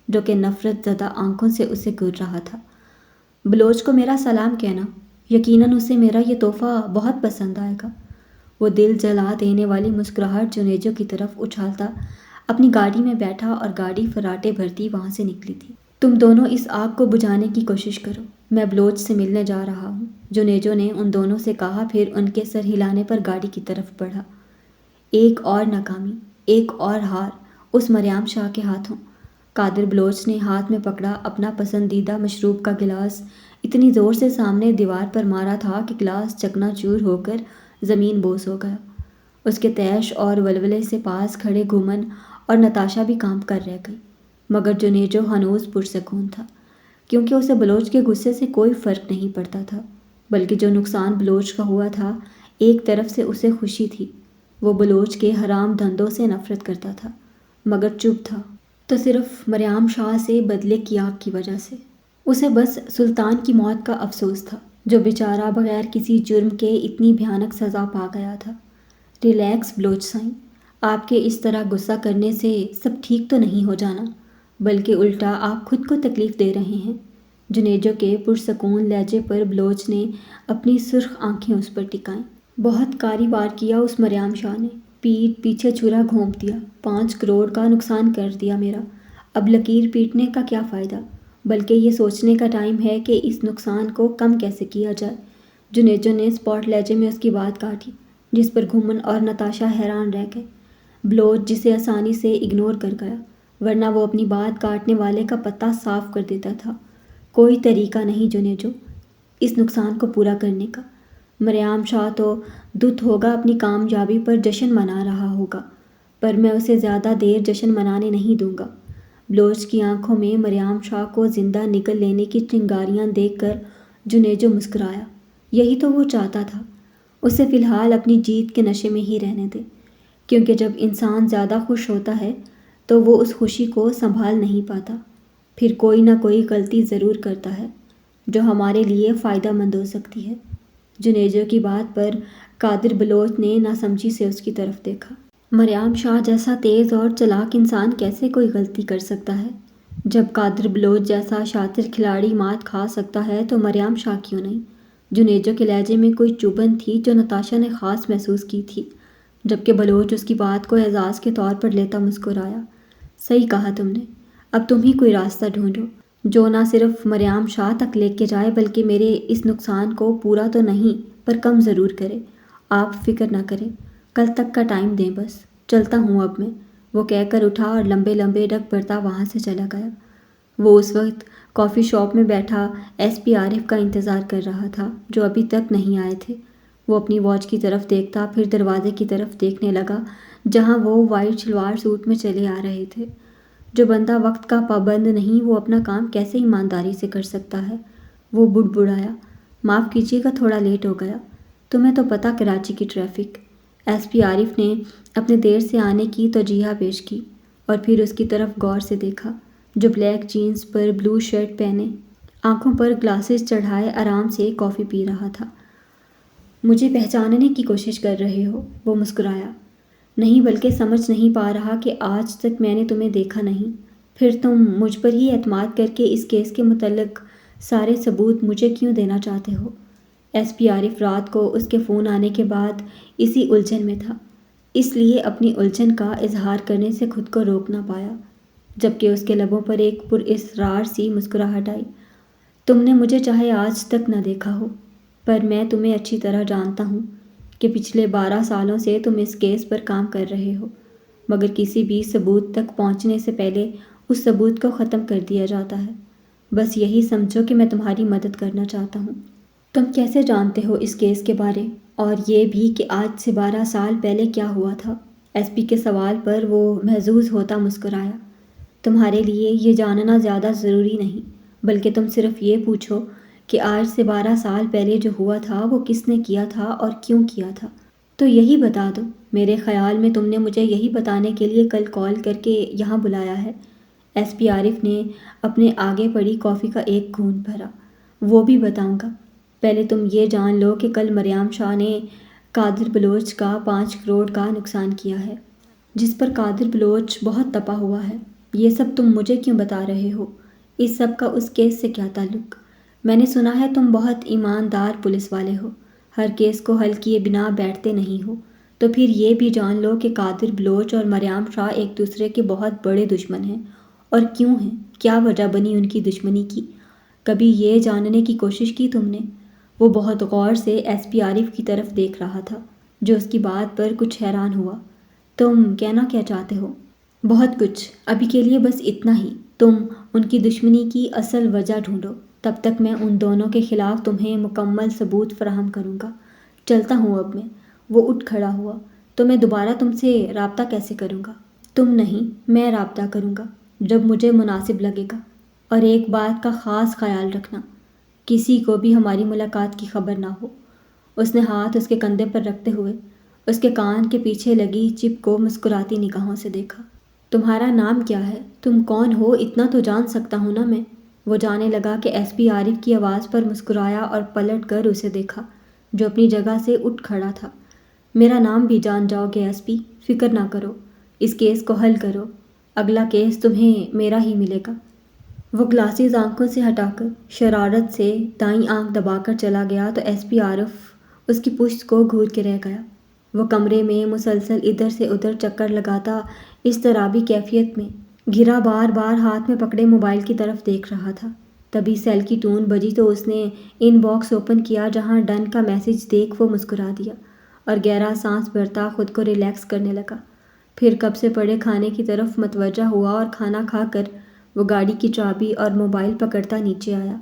جو کہ نفرت زدہ آنکھوں سے اسے گھور رہا تھا۔ بلوچ کو میرا سلام کہنا، یقیناً اسے میرا یہ تحفہ بہت پسند آئے گا۔ وہ دل جلا دینے والی مسکراہٹ جنیجو کی طرف اچھالتا اپنی گاڑی میں بیٹھا اور گاڑی فراٹے بھرتی وہاں سے نکلی تھی۔ تم دونوں اس آگ کو بجھانے کی کوشش کرو، میں بلوچ سے ملنے جا رہا ہوں، جنیجو نے ان دونوں سے کہا، پھر ان کے سر ہلانے پر گاڑی کی طرف بڑھا۔ ایک اور ناکامی، ایک اور ہار اس مریم شاہ کے ہاتھوں۔ قادر بلوچ نے ہاتھ میں پکڑا اپنا پسندیدہ مشروب کا گلاس اتنی زور سے سامنے دیوار پر مارا تھا کہ گلاس چکنا چور ہو کر زمین بوس ہو گیا۔ اس کے طیش اور ولولے سے پاس کھڑے گھومن اور نتاشا بھی کانپ کر رہ گئی، مگر جنیجو ہنوز پرسکون تھا، کیونکہ اسے بلوچ کے غصے سے کوئی فرق نہیں پڑتا تھا، بلکہ جو نقصان بلوچ کا ہوا تھا ایک طرف سے اسے خوشی تھی۔ وہ بلوچ کے حرام دھندوں سے نفرت کرتا تھا، مگر چپ تھا تو صرف مریم شاہ سے بدلے کی آگ کی وجہ سے۔ اسے بس سلطان کی موت کا افسوس تھا، جو بیچارہ بغیر کسی جرم کے اتنی بھیانک سزا پا گیا تھا۔ ریلیکس بلوچ سائیں، آپ کے اس طرح غصہ کرنے سے سب ٹھیک تو نہیں ہو جانا، بلکہ الٹا آپ خود کو تکلیف دے رہے ہیں۔ جنیجو کے پرسکون لہجے پر بلوچ نے اپنی سرخ آنکھیں اس پر ٹکائیں۔ بہت کاری وار کیا اس مریم شاہ نے، پیٹھ پیچھے چھرا گھونپ دیا، 5 کروڑ کا نقصان کر دیا میرا۔ اب لکیر پیٹنے کا کیا فائدہ، بلکہ یہ سوچنے کا ٹائم ہے کہ اس نقصان کو کم کیسے کیا جائے۔ جنیجو نے اسپاٹ لہجے میں اس کی بات کاٹی، جس پر گھومن اور نتاشا حیران رہ گئے۔ بلوچ جسے آسانی سے اگنور کر گیا، ورنہ وہ اپنی بات کاٹنے والے کا پتہ صاف کر دیتا تھا۔ کوئی طریقہ نہیں جنیجو، اس نقصان کو پورا کرنے کا۔ مریم شاہ تو دت ہوگا اپنی کامیابی پر جشن منا رہا ہوگا، پر میں اسے زیادہ دیر جشن منانے نہیں دوں گا۔ بلوچ کی آنکھوں میں مریم شاہ کو زندہ نگل لینے کی چنگاریاں دیکھ کر جنیجو مسکرایا۔ یہی تو وہ چاہتا تھا، اسے فی الحال اپنی جیت کے نشے میں ہی رہنے دے، کیونکہ جب انسان زیادہ خوش ہوتا ہے تو وہ اس خوشی کو سنبھال نہیں پاتا، پھر کوئی نہ کوئی غلطی ضرور کرتا ہے جو ہمارے لیے فائدہ مند ہو سکتی ہے۔ جنیجو کی بات پر قادر بلوچ نے ناسمجھی سے اس کی طرف دیکھا۔ مریم شاہ جیسا تیز اور چلاک انسان کیسے کوئی غلطی کر سکتا ہے؟ جب قادر بلوچ جیسا شاطر کھلاڑی مات کھا سکتا ہے تو مریم شاہ کیوں نہیں؟ جنیجو کے لہجے میں کوئی چبھن تھی جو نتاشا نے خاص محسوس کی تھی، جبکہ بلوچ اس کی بات کو اعزاز کے طور پر لیتا مسکرایا۔ صحیح کہا تم نے، اب تم ہی کوئی راستہ ڈھونڈو جو نہ صرف مریم شاہ تک لے کے جائے بلکہ میرے اس نقصان کو پورا تو نہیں پر کم ضرور کرے۔ آپ فکر نہ کریں، کل تک کا ٹائم دیں بس، چلتا ہوں اب میں، وہ کہہ کر اٹھا اور لمبے لمبے ڈگ بھرتا وہاں سے چلا گیا۔ وہ اس وقت کافی شاپ میں بیٹھا ایس پی عارف کا انتظار کر رہا تھا، جو ابھی تک نہیں آئے تھے۔ وہ اپنی واچ کی طرف دیکھتا، پھر دروازے کی طرف دیکھنے لگا جہاں وہ وائٹ شلوار سوٹ میں چلے آ رہے تھے۔ جو بندہ وقت کا پابند نہیں وہ اپنا کام کیسے ایمانداری سے کر سکتا ہے؟ وہ بڑبڑایا، معاف کیجیے گا تھوڑا لیٹ ہو گیا، تمہیں تو پتہ کراچی کی ٹریفک۔ ایس پی عارف نے اپنے دیر سے آنے کی توجیہ پیش کی اور پھر اس کی طرف غور سے دیکھا، جو بلیک جینز پر بلو شرٹ پہنے، آنکھوں پر گلاسز چڑھائے آرام سے کافی پی رہا تھا۔ مجھے پہچاننے کی کوشش کر رہے ہو؟ وہ مسکرایا۔ نہیں، بلکہ سمجھ نہیں پا رہا کہ آج تک میں نے تمہیں دیکھا نہیں، پھر تم مجھ پر ہی اعتماد کر کے اس کیس کے متعلق سارے ثبوت مجھے کیوں دینا چاہتے ہو؟ ایس پی عارف رات کو اس کے فون آنے کے بعد اسی الجھن میں تھا، اس لیے اپنی الجھن کا اظہار کرنے سے خود کو روک نہ پایا، جبکہ اس کے لبوں پر ایک پراسرار سی مسکراہٹ آئی۔ تم نے مجھے چاہے آج تک نہ دیکھا ہو، پر میں تمہیں اچھی طرح جانتا ہوں کہ پچھلے 12 سالوں سے تم اس کیس پر کام کر رہے ہو، مگر کسی بھی ثبوت تک پہنچنے سے پہلے اس ثبوت کو ختم کر دیا جاتا ہے۔ بس یہی سمجھو کہ میں تمہاری مدد کرنا چاہتا ہوں۔ تم کیسے جانتے ہو اس کیس کے بارے، اور یہ بھی کہ آج سے 12 سال پہلے کیا ہوا تھا؟ ایس پی کے سوال پر وہ محظوظ ہوتا مسکرایا۔ تمہارے لیے یہ جاننا زیادہ ضروری نہیں، بلکہ تم صرف یہ پوچھو کہ آج سے 12 سال پہلے جو ہوا تھا وہ کس نے کیا تھا اور کیوں کیا تھا، تو یہی بتا دو۔ میرے خیال میں تم نے مجھے یہی بتانے کے لیے کل کال کر کے یہاں بلایا ہے۔ ایس پی عارف نے اپنے آگے پڑی کافی کا ایک گھونٹ بھرا۔ وہ بھی بتاؤں گا، پہلے تم یہ جان لو کہ کل مریم شاہ نے قادر بلوچ کا 5 کروڑ کا نقصان کیا ہے، جس پر قادر بلوچ بہت تپا ہوا ہے۔ یہ سب تم مجھے کیوں بتا رہے ہو؟ اس سب کا اس کیس سے کیا تعلق؟ میں نے سنا ہے تم بہت ایماندار پولیس والے ہو، ہر کیس کو حل کیے بنا بیٹھتے نہیں ہو، تو پھر یہ بھی جان لو کہ قادر بلوچ اور مریم شاہ ایک دوسرے کے بہت بڑے دشمن ہیں۔ اور کیوں ہیں؟ کیا وجہ بنی ان کی دشمنی کی؟ کبھی یہ جاننے کی کوشش کی تم نے؟ وہ بہت غور سے ایس پی عارف کی طرف دیکھ رہا تھا، جو اس کی بات پر کچھ حیران ہوا۔ تم کہنا کیا چاہتے ہو؟ بہت کچھ، ابھی کے لیے بس اتنا ہی۔ تم ان کی دشمنی کی اصل وجہ ڈھونڈو، تب تک میں ان دونوں کے خلاف تمہیں مکمل ثبوت فراہم کروں گا۔ چلتا ہوں اب میں۔ وہ اٹھ کھڑا ہوا۔ تو میں دوبارہ تم سے رابطہ کیسے کروں گا؟ تم نہیں، میں رابطہ کروں گا، جب مجھے مناسب لگے گا۔ اور ایک بات کا خاص خیال رکھنا، کسی کو بھی ہماری ملاقات کی خبر نہ ہو۔ اس نے ہاتھ اس کے کندھے پر رکھتے ہوئے اس کے کان کے پیچھے لگی چپ کو مسکراتی نگاہوں سے دیکھا۔ تمہارا نام کیا ہے؟ تم کون ہو؟ اتنا تو جان سکتا ہوں نا میں؟ وہ جانے لگا کہ ایس پی عارف کی آواز پر مسکرایا اور پلٹ کر اسے دیکھا، جو اپنی جگہ سے اٹھ کھڑا تھا۔ میرا نام بھی جان جاؤ گے ایس پی؟ فکر نہ کرو، اس کیس کو حل کرو، اگلا کیس تمہیں میرا ہی ملے گا۔ وہ گلاسز آنکھوں سے ہٹا کر شرارت سے دائیں آنکھ دبا کر چلا گیا تو ایس پی عارف اس کی پشت کو گھور کے رہ گیا۔ وہ کمرے میں مسلسل ادھر سے ادھر چکر لگاتا اضطرابی کیفیت میں گھرا بار بار ہاتھ میں پکڑے موبائل کی طرف دیکھ رہا تھا۔ تبھی سیل کی ٹون بجی تو اس نے ان باکس اوپن کیا، جہاں ڈن کا میسج دیکھ وہ مسکرا دیا اور گہرا سانس بھرتا خود کو ریلیکس کرنے لگا۔ پھر کب سے پڑے کھانے کی طرف متوجہ ہوا اور کھانا کھا کر وہ گاڑی کی چابی اور موبائل پکڑتا نیچے آیا،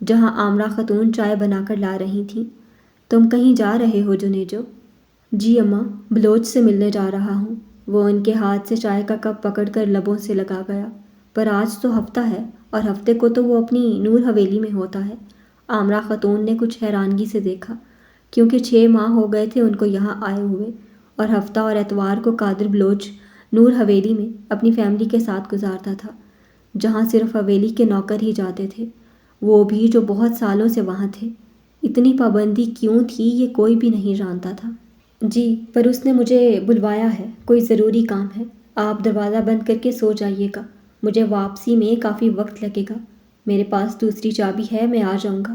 جہاں عامرہ خاتون چائے بنا کر لا رہی تھیں۔ تم کہیں جا رہے ہو جنیجو؟ جی اماں، بلوچ سے ملنے جا رہا ہوں۔ وہ ان کے ہاتھ سے چائے کا کپ پکڑ کر لبوں سے لگا گیا۔ پر آج تو ہفتہ ہے، اور ہفتے کو تو وہ اپنی نور حویلی میں ہوتا ہے۔ عامرہ خاتون نے کچھ حیرانگی سے دیکھا، کیونکہ 6 ماہ ہو گئے تھے ان کو یہاں آئے ہوئے، اور ہفتہ اور اتوار کو قادر بلوچ نور حویلی میں اپنی فیملی کے ساتھ گزارتا تھا، جہاں صرف حویلی کے نوکر ہی جاتے تھے، وہ بھی جو بہت سالوں سے وہاں تھے۔ اتنی پابندی کیوں تھی یہ کوئی بھی نہیں جانتا تھا۔ جی، پر اس نے مجھے بلوایا ہے، کوئی ضروری کام ہے۔ آپ دروازہ بند کر کے سو جائیے گا، مجھے واپسی میں کافی وقت لگے گا۔ میرے پاس دوسری چابی ہے، میں آ جاؤں گا۔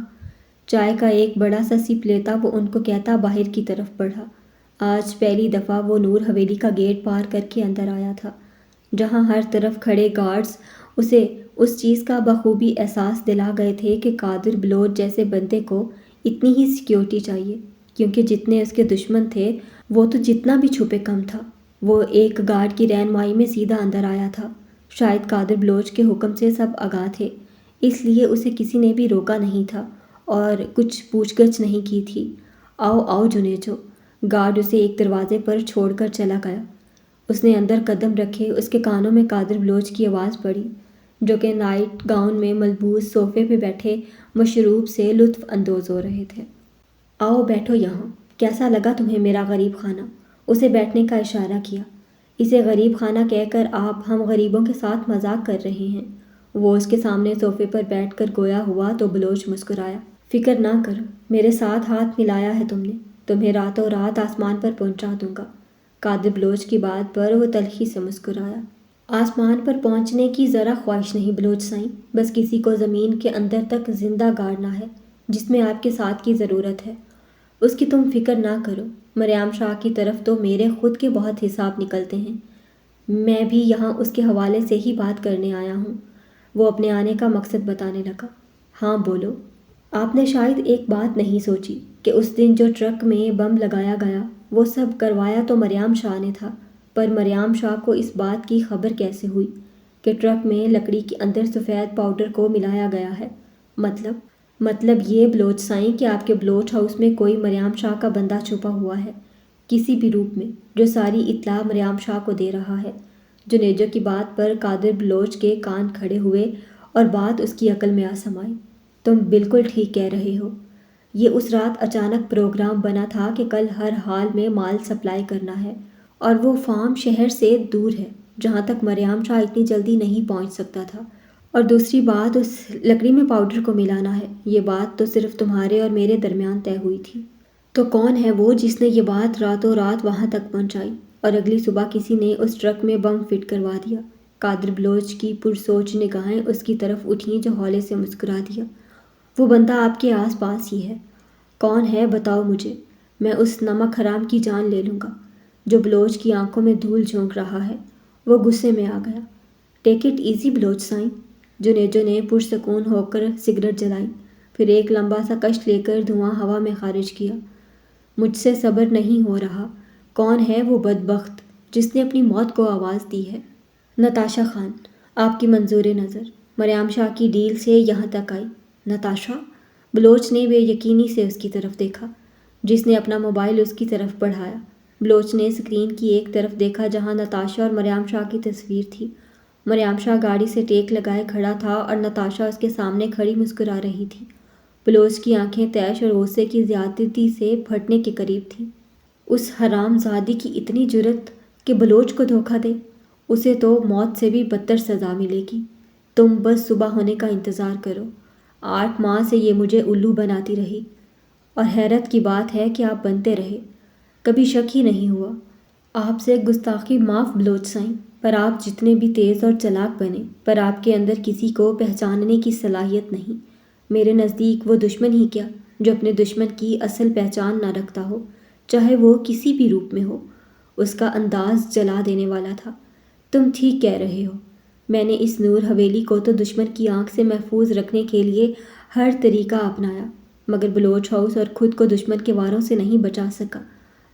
چائے کا ایک بڑا سا سپ لیتا وہ ان کو کہتا باہر کی طرف بڑھا۔ آج پہلی دفعہ وہ نور حویلی کا گیٹ پار کر کے اندر آیا تھا، جہاں ہر طرف کھڑے گارڈز اسے اس چیز کا بخوبی احساس دلا گئے تھے کہ قادر بلوچ جیسے بندے کو اتنی ہی سیکیورٹی چاہیے، کیونکہ جتنے اس کے دشمن تھے وہ تو جتنا بھی چھپے کم تھا۔ وہ ایک گارڈ کی رہنمائی میں سیدھا اندر آیا تھا۔ شاید قادر بلوچ کے حکم سے سب آگاہ تھے، اس لیے اسے کسی نے بھی روکا نہیں تھا اور کچھ پوچھ گچھ نہیں کی تھی۔ آؤ آؤ جنیجو، گارڈ اسے ایک دروازے پر چھوڑ کر چلا گیا۔ اس نے اندر قدم رکھے، اس کے کانوں میں قادر بلوچ کی آواز پڑی، جو کہ نائٹ گاؤن میں ملبوس صوفے پہ بیٹھے مشروب سے لطف اندوز ہو رہے تھے۔ آؤ بیٹھو یہاں، کیسا لگا تمہیں میرا غریب خانہ؟ اسے بیٹھنے کا اشارہ کیا۔ اسے غریب خانہ کہہ کر آپ ہم غریبوں کے ساتھ مذاق کر رہے ہیں؟ وہ اس کے سامنے صوفے پر بیٹھ کر گویا ہوا تو بلوچ مسکرایا۔ فکر نہ کرو، میرے ساتھ ہاتھ ملایا ہے تم نے، تمہیں راتوں رات آسمان پر پہنچا دوں گا۔ قادر بلوچ کی بات پر وہ تلخی سے مسکرایا۔ آسمان پر پہنچنے کی ذرا خواہش نہیں بلوچ سائیں، بس کسی کو زمین کے اندر تک زندہ گاڑنا ہے، جس میں آپ کے ساتھ کی ضرورت ہے۔ اس کی تم فکر نہ کرو۔ مریم شاہ کی طرف تو میرے خود کے بہت حساب نکلتے ہیں، میں بھی یہاں اس کے حوالے سے ہی بات کرنے آیا ہوں۔ وہ اپنے آنے کا مقصد بتانے لگا۔ ہاں بولو۔ آپ نے شاید ایک بات نہیں سوچی کہ اس دن جو ٹرک میں بم لگایا گیا وہ سب کروایا تو مریم شاہ نے تھا، پر مریم شاہ کو اس بات کی خبر کیسے ہوئی کہ ٹرک میں لکڑی کے اندر سفید پاؤڈر کو ملایا گیا ہے؟ مطلب یہ بلوچ سائیں کہ آپ کے بلوچ ہاؤس میں کوئی مریم شاہ کا بندہ چھپا ہوا ہے، کسی بھی روپ میں، جو ساری اطلاع مریم شاہ کو دے رہا ہے۔ جنیجو کی بات پر قادر بلوچ کے کان کھڑے ہوئے اور بات اس کی عقل میں آ سمائی۔ تم بالکل ٹھیک کہہ رہے ہو، یہ اس رات اچانک پروگرام بنا تھا کہ کل ہر حال میں مال سپلائی کرنا ہے، اور وہ فارم شہر سے دور ہے، جہاں تک مریم شاہ اتنی جلدی نہیں پہنچ سکتا تھا۔ اور دوسری بات، اس لکڑی میں پاؤڈر کو ملانا ہے، یہ بات تو صرف تمہارے اور میرے درمیان طے ہوئی تھی۔ تو کون ہے وہ جس نے یہ بات راتوں رات وہاں تک پہنچائی اور اگلی صبح کسی نے اس ٹرک میں بم فٹ کروا دیا؟ قادر بلوچ کی پرسوچ نگاہیں اس کی طرف اٹھیں جو ہولے سے مسکرا دیا۔ وہ بندہ آپ کے آس پاس ہی ہے۔ کون ہے بتاؤ مجھے، میں اس نمک حرام کی جان لے لوں گا۔ جو بلوچ کی آنکھوں میں دھول جھونک رہا ہے وہ غصے میں آ گیا۔ ٹیک اٹ ایزی بلوچ سائیں۔ جنیجو نے پرسکون ہو کر سگریٹ جلائی، پھر ایک لمبا سا کش لے کر دھواں ہوا میں خارج کیا۔ مجھ سے صبر نہیں ہو رہا۔ کون ہے وہ بدبخت جس نے اپنی موت کو آواز دی ہے؟ نتاشا خان، آپ کی منظور نظر مریم شاہ کی ڈیل سے یہاں تک آئی۔ نتاشا؟ بلوچ نے بے یقینی سے اس کی طرف دیکھا، جس نے اپنا موبائل اس کی طرف بڑھایا۔ بلوچ نے اسکرین کی ایک طرف دیکھا جہاں نتاشا اور مریم شاہ کی تصویر تھی۔ مریم شاہ گاڑی سے ٹیک لگائے کھڑا تھا اور نتاشا اس کے سامنے کھڑی مسکرا رہی تھی۔ بلوچ کی آنکھیں طیش اور غصے کی زیادتی سے پھٹنے کے قریب تھیں۔ اس حرام زادی کی اتنی جرأت کہ بلوچ کو دھوکہ دے، اسے تو موت سے بھی بدتر سزا ملے گی۔ تم بس صبح ہونے کا انتظار کرو۔ 8 ماہ سے یہ مجھے الو بناتی رہی، اور حیرت کی بات ہے کہ آپ بنتے رہے، کبھی شک ہی نہیں ہوا۔ آپ سے گستاخی معاف بلوچ سائیں، پر آپ جتنے بھی تیز اور چلاک بنے، پر آپ کے اندر کسی کو پہچاننے کی صلاحیت نہیں۔ میرے نزدیک وہ دشمن ہی کیا جو اپنے دشمن کی اصل پہچان نہ رکھتا ہو، چاہے وہ کسی بھی روپ میں ہو۔ اس کا انداز جلا دینے والا تھا۔ تم ٹھیک کہہ رہے ہو، میں نے اس نور حویلی کو تو دشمن کی آنکھ سے محفوظ رکھنے کے لیے ہر طریقہ اپنایا، مگر بلوچ ہاؤس اور خود کو دشمن کے واروں سے نہیں بچا سکا۔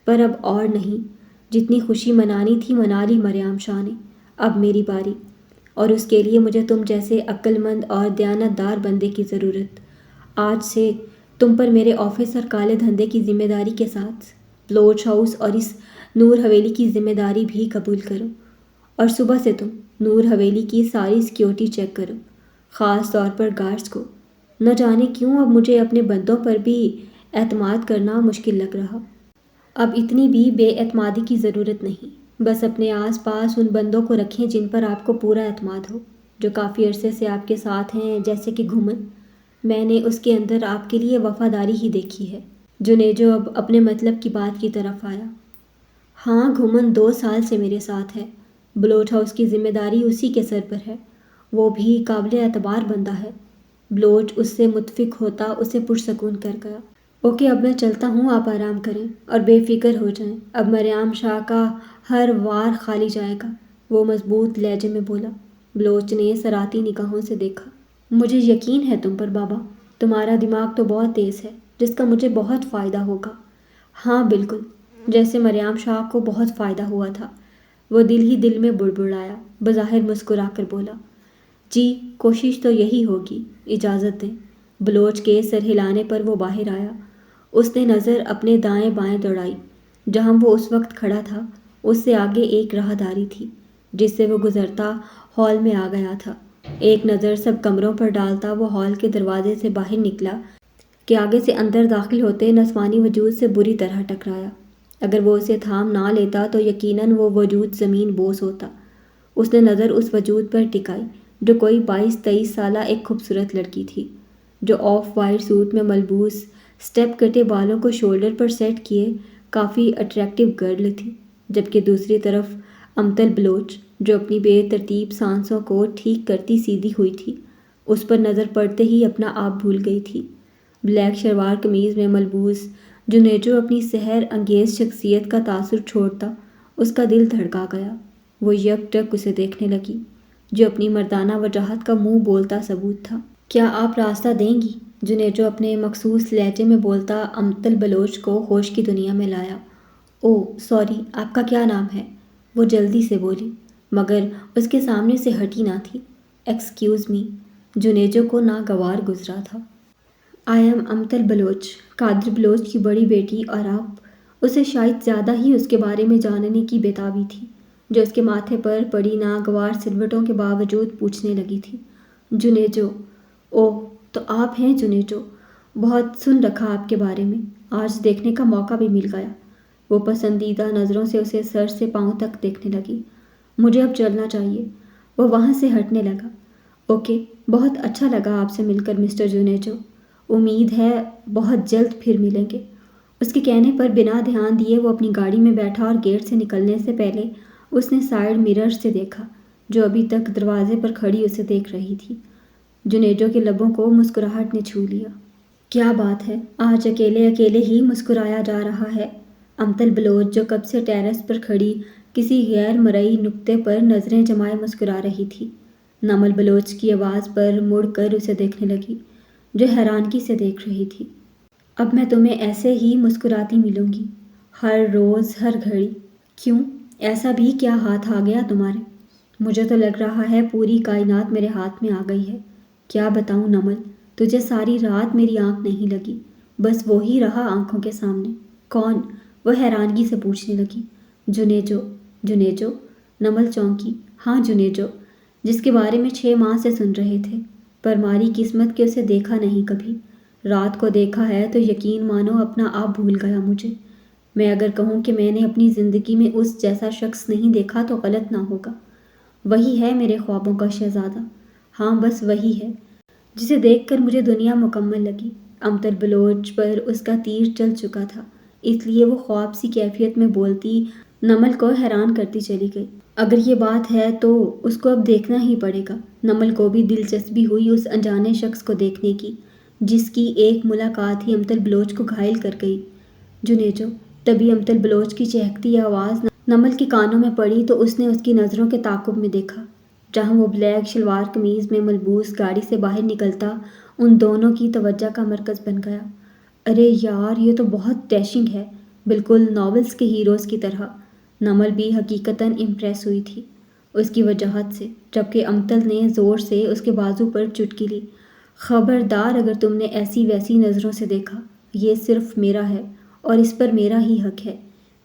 پر اب اور نہیں، جتنی خوشی منانی تھی منا لی مریم شاہ نے۔ اب میری باری، اور اس کے لیے مجھے تم جیسے عقل مند اور دیانت دار بندے کی ضرورت۔ آج سے تم پر میرے آفس اور کالے دھندے کی ذمہ داری کے ساتھ بلوچ ہاؤس اور اس نور حویلی کی ذمہ داری بھی قبول کرو، اور صبح سے تم نور حویلی کی ساری سیکیورٹی چیک کرو، خاص طور پر گارڈز کو۔ نہ جانے کیوں اب مجھے اپنے بندوں پر بھی اعتماد کرنا مشکل لگ رہا۔ اب اتنی بھی بے اعتمادی کی ضرورت نہیں، بس اپنے آس پاس ان بندوں کو رکھیں جن پر آپ کو پورا اعتماد ہو، جو کافی عرصے سے آپ کے ساتھ ہیں، جیسے کہ گھومن۔ میں نے اس کے اندر آپ کے لیے وفاداری ہی دیکھی ہے۔ جنیجو اب اپنے مطلب کی بات کی طرف آیا۔ ہاں، گھومن 2 سال سے میرے ساتھ ہے۔ بلوچ ہاؤس کی ذمہ داری اسی کے سر پر ہے، وہ بھی قابل اعتبار بندہ ہے۔ بلوچ اس سے متفق ہوتا اسے پرسکون کر گیا۔ اوکے، اب میں چلتا ہوں، آپ آرام کریں اور بے فکر ہو جائیں، اب مریم شاہ کا ہر وار خالی جائے گا، وہ مضبوط لہجے میں بولا۔ بلوچ نے صراحی نگاہوں سے دیکھا۔ مجھے یقین ہے تم پر بابا، تمہارا دماغ تو بہت تیز ہے، جس کا مجھے بہت فائدہ ہوگا۔ ہاں بالکل، جیسے مریم شاہ کو بہت فائدہ ہوا تھا۔ وہ دل ہی دل میں بڑبڑایا، بظاہر مسکرا کر بولا، جی کوشش تو یہی ہوگی، اجازت دیں۔ بلوچ کے سر ہلانے پر وہ باہر آیا۔ اس نے نظر اپنے دائیں بائیں دوڑائی۔ جہاں وہ اس وقت کھڑا تھا اس سے آگے ایک راہداری تھی جس سے وہ گزرتا ہال میں آ گیا تھا۔ ایک نظر سب کمروں پر ڈالتا وہ ہال کے دروازے سے باہر نکلا کہ آگے سے اندر داخل ہوتے نسوانی وجود سے بری طرح ٹکرایا۔ اگر وہ اسے تھام نہ لیتا تو یقیناً وہ وجود زمین بوس ہوتا۔ اس نے نظر اس وجود پر ٹکائی جو کوئی 22-23 سالہ ایک خوبصورت لڑکی تھی، جو آف وائٹ سوٹ میں ملبوس، سٹیپ کٹے بالوں کو شولڈر پر سیٹ کیے کافی اٹریکٹیو گرل تھی، جبکہ دوسری طرف امتل بلوچ جو اپنی بے ترتیب سانسوں کو ٹھیک کرتی سیدھی ہوئی تھی، اس پر نظر پڑتے ہی اپنا آپ بھول گئی تھی۔ بلیک شلوار قمیض میں ملبوس جنیجو اپنی سحر انگیز شخصیت کا تاثر چھوڑتا اس کا دل دھڑکا گیا۔ وہ یک ٹک اسے دیکھنے لگی، جو اپنی مردانہ وجاہت کا منہ بولتا ثبوت تھا۔ کیا آپ راستہ دیں گی؟ جنیجو اپنے مخصوص لہجے میں بولتا امتل بلوچ کو ہوش کی دنیا میں لایا۔ اوہ سوری، آپ کا کیا نام ہے؟ وہ جلدی سے بولی، مگر اس کے سامنے سے ہٹی نہ تھی۔ ایکسکیوز می، جنیجو کو ناگوار گزرا تھا۔ آئی ایم امتل بلوچ، قادر بلوچ کی بڑی بیٹی، اور آپ؟ اسے شاید زیادہ ہی اس کے بارے میں جاننے کی بےتابی تھی، جو اس کے ماتھے پر پڑی ناگوار سلوٹوں کے باوجود پوچھنے لگی تھی۔ جنیجو، اوہ تو آپ ہیں جنیجو، بہت سن رکھا آپ کے بارے میں، آج دیکھنے کا موقع بھی مل گیا۔ وہ پسندیدہ نظروں سے اسے سر سے پاؤں تک دیکھنے لگی۔ مجھے اب چلنا چاہیے۔ وہ وہاں سے ہٹنے لگا۔ اوکے، بہت اچھا لگا آپ سے مل کر مسٹر جنیجو، امید ہے بہت جلد پھر ملیں گے۔ اس کے کہنے پر بنا دھیان دیے وہ اپنی گاڑی میں بیٹھا اور گیٹ سے نکلنے سے پہلے اس نے سائیڈ مرر سے دیکھا، جو ابھی تک دروازے پر کھڑی اسے دیکھ رہی تھی۔ جنیجو کے لبوں کو مسکراہٹ نے چھو لیا۔ کیا بات ہے، آج اکیلے اکیلے ہی مسکرایا جا رہا ہے۔ امتل بلوچ جو کب سے ٹیرس پر کھڑی کسی غیر مرئی نقطے پر نظریں جمائے مسکرا رہی تھی، نمل بلوچ کی آواز پر مڑ کر اسے دیکھنے لگی، جو حیرانگی سے دیکھ رہی تھی۔ اب میں تمہیں ایسے ہی مسکراتی ملوں گی، ہر روز ہر گھڑی۔ کیوں، ایسا بھی کیا ہاتھ آ گیا تمہارے؟ مجھے تو لگ رہا ہے پوری کائنات میرے ہاتھ میں آ گئی ہے۔ کیا بتاؤں نمل، تجھے ساری رات میری آنکھ نہیں لگی، بس وہی رہا آنکھوں کے سامنے۔ کون؟ وہ حیرانگی سے پوچھنے لگی۔ جنیجو۔ جنیجو؟ نمل چونکی۔ ہاں جنیجو، جس کے بارے میں 6 ماہ سے سن رہے تھے، پر ماری قسمت کہ اسے دیکھا نہیں کبھی۔ رات کو دیکھا ہے تو یقین مانو اپنا آپ بھول گیا مجھے۔ میں اگر کہوں کہ میں نے اپنی زندگی میں اس جیسا شخص نہیں دیکھا تو غلط نہ ہوگا۔ وہی ہے میرے خوابوں کا شہزادہ، ہاں بس وہی ہے، جسے دیکھ کر مجھے دنیا مکمل لگی۔ امتل بلوچ پر اس کا تیر چل چکا تھا، اس لیے وہ خواب سی کیفیت میں بولتی نمل کو حیران کرتی چلی گئی۔ اگر یہ بات ہے تو اس کو اب دیکھنا ہی پڑے گا۔ نمل کو بھی دلچسپی ہوئی اس انجانے شخص کو دیکھنے کی، جس کی ایک ملاقات ہی امتل بلوچ کو گھائل کر گئی۔ جنیجو۔ تبھی امتل بلوچ کی چہکتی آواز نمل کے کانوں میں پڑی تو اس نے اس کی نظروں کے تعاقب میں دیکھا، جہاں وہ بلیک شلوار قمیض میں ملبوس گاڑی سے باہر نکلتا ان دونوں کی توجہ کا مرکز بن گیا۔ ارے یار، یہ تو بہت ڈیشنگ ہے، بالکل ناولز کے ہیروز کی طرح۔ نمل بھی حقیقتاً امپریس ہوئی تھی اس کی وجاہت سے، جبکہ امتل نے زور سے اس کے بازو پر چٹکی لی۔ خبردار اگر تم نے ایسی ویسی نظروں سے دیکھا، یہ صرف میرا ہے اور اس پر میرا ہی حق ہے۔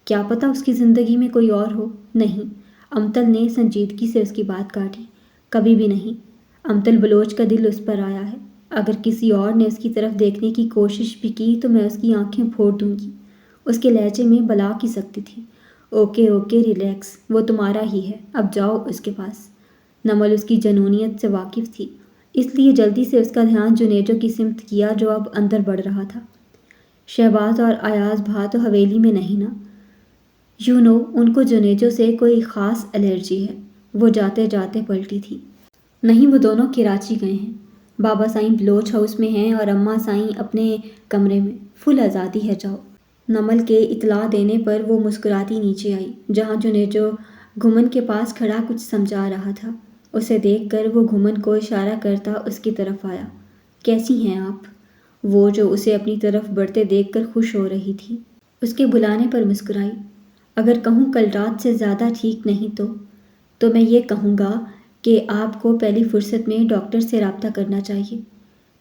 کیا پتہ اس کی زندگی میں کوئی اور ہو۔ نہیں، امتل نے سنجیدگی سے اس کی بات کاٹی، کبھی بھی نہیں۔ امتل بلوچ کا دل اس پر آیا ہے، اگر کسی اور نے اس کی طرف دیکھنے کی کوشش بھی کی تو میں اس کی آنکھیں پھوڑ دوں گی۔ اس کے لہجے میں بلا کی سکتی تھی۔ اوکے اوکے ریلیکس، وہ تمہارا ہی ہے، اب جاؤ اس کے پاس۔ نمل اس کی جنونیت سے واقف تھی، اس لیے جلدی سے اس کا دھیان جنیجو کی سمت کیا جو اب اندر بڑھ رہا تھا۔ شہباز اور ایاز بھا تو حویلی میں نہیں نا؟ ان کو جنیجو سے کوئی خاص الرجی ہے، وہ جاتے جاتے پلٹی تھی۔ نہیں، وہ دونوں کراچی گئے ہیں، بابا سائیں بلوچ ہاؤس میں ہیں اور اماں سائیں اپنے کمرے میں، فل آزادی ہے، جاؤ۔ نمل کے اطلاع دینے پر وہ مسکراتی نیچے آئی، جہاں جنیجو گھمن کے پاس کھڑا کچھ سمجھا رہا تھا۔ اسے دیکھ کر وہ گھمن کو اشارہ کرتا اس کی طرف آیا۔ کیسی ہیں آپ؟ وہ جو اسے اپنی طرف بڑھتے دیکھ کر خوش ہو رہی تھی، اس کے بلانے پر مسکرائی۔ اگر کہوں کل رات سے زیادہ ٹھیک نہیں تو میں یہ کہوں گا کہ آپ کو پہلی فرصت میں ڈاکٹر سے رابطہ کرنا چاہیے۔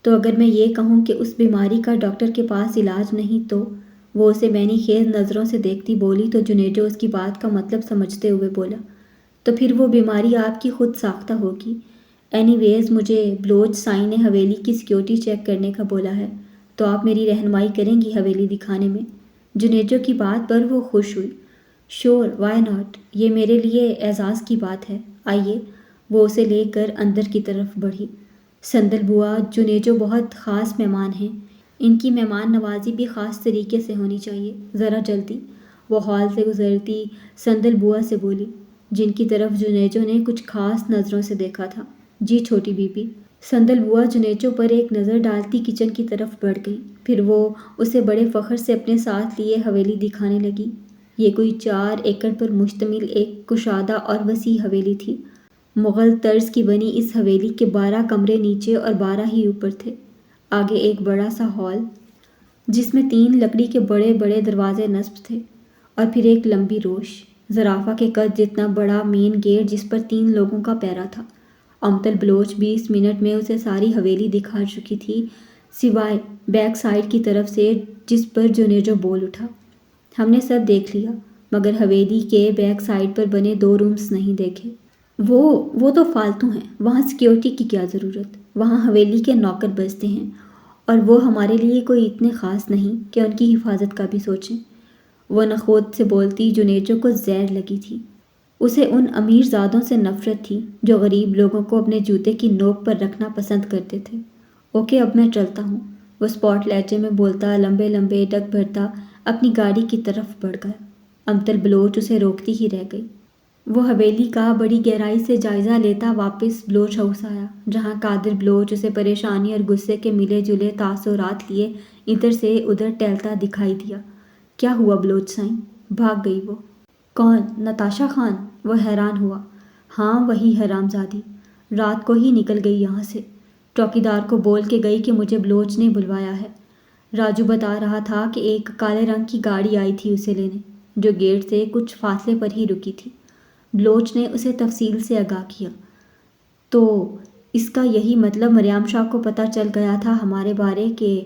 تو اگر میں یہ کہوں کہ اس بیماری کا ڈاکٹر کے پاس علاج نہیں تو؟ وہ اسے معنی خیز نظروں سے دیکھتی بولی تو جنیجو اس کی بات کا مطلب سمجھتے ہوئے بولا، تو پھر وہ بیماری آپ کی خود ساختہ ہوگی۔ اینی ویز مجھے بلوچ سائیں نے حویلی کی سیکیورٹی چیک کرنے کا بولا ہے، تو آپ میری رہنمائی کریں گی حویلی دکھانے میں؟ جنیجو کی بات پر وہ خوش ہوئی۔ شور، وائی ناٹ، یہ میرے لیے اعزاز کی بات ہے، آئیے۔ وہ اسے لے کر اندر کی طرف بڑھی۔ سندل بوا، جنیجو بہت خاص مہمان ہیں، ان کی مہمان نوازی بھی خاص طریقے سے ہونی چاہیے، ذرا جلدی۔ وہ ہال سے گزرتی سندل بوا سے بولی، جن کی طرف جنیجو نے کچھ خاص نظروں سے دیکھا تھا۔ جی چھوٹی بی بی۔ سندل بوا جنیجو پر ایک نظر ڈالتی کچن کی طرف بڑھ گئی، پھر وہ اسے بڑے فخر سے اپنے ساتھ لیے حویلی دکھانے لگی۔ یہ کوئی 4 ایکڑ پر مشتمل ایک کشادہ اور وسیع حویلی تھی۔ مغل طرز کی بنی اس حویلی کے 12 کمرے نیچے اور 12 ہی اوپر تھے۔ آگے ایک بڑا سا ہال، جس میں 3 لکڑی کے بڑے بڑے دروازے نصب تھے، اور پھر ایک لمبی روش، زرافہ کے قد جتنا بڑا مین گیٹ جس پر 3 لوگوں کا پیرا تھا۔ امتل بلوچ 20 منٹ میں اسے ساری حویلی دکھا چکی تھی، سوائے بیک سائڈ کی طرف سے، جس پر جنیجو بول اٹھا۔ ہم نے سب دیکھ لیا، مگر حویلی کے بیک سائڈ پر بنے 2 رومز نہیں دیکھے۔ وہ تو فالتو ہیں، وہاں سیکیورٹی کی کیا ضرورت؟ وہاں حویلی کے نوکر بستے ہیں، اور وہ ہمارے لیے کوئی اتنے خاص نہیں کہ ان کی حفاظت کا بھی سوچیں۔ وہ نخوت سے بولتی جنیجو کو زہر لگی تھی۔ اسے ان امیر زادوں سے نفرت تھی جو غریب لوگوں کو اپنے جوتے کی نوک پر رکھنا پسند کرتے تھے۔ اوکے، اب میں چلتا ہوں، وہ اسپاٹ لہجے میں بولتا لمبے لمبے ڈگ بھرتا اپنی گاڑی کی طرف بڑھ گیا۔ امتل بلوچ اسے روکتی ہی رہ گئی۔ وہ حویلی کا بڑی گہرائی سے جائزہ لیتا واپس بلوچ ہاؤس آیا، جہاں قادر بلوچ اسے پریشانی اور غصے کے ملے جلے تاثرات لیے ادھر سے ادھر ٹہلتا دکھائی دیا۔ کیا ہوا بلوچ سائیں؟ بھاگ گئی وہ؟ کون؟ نتاشا خان؟ وہ حیران ہوا۔ ہاں وہی حرام زادی، رات کو ہی نکل گئی یہاں سے، چوکیدار کو بول کے گئی کہ مجھے بلوچ نے بلوایا ہے۔ راجو بتا رہا تھا کہ ایک کالے رنگ کی گاڑی آئی تھی اسے لینے، جو گیٹ سے کچھ فاصلے پر ہی رکی تھی۔ بلوچ نے اسے تفصیل سے آگاہ کیا۔ تو اس کا یہی مطلب مریم شاہ کو پتہ چل گیا تھا ہمارے بارے کہ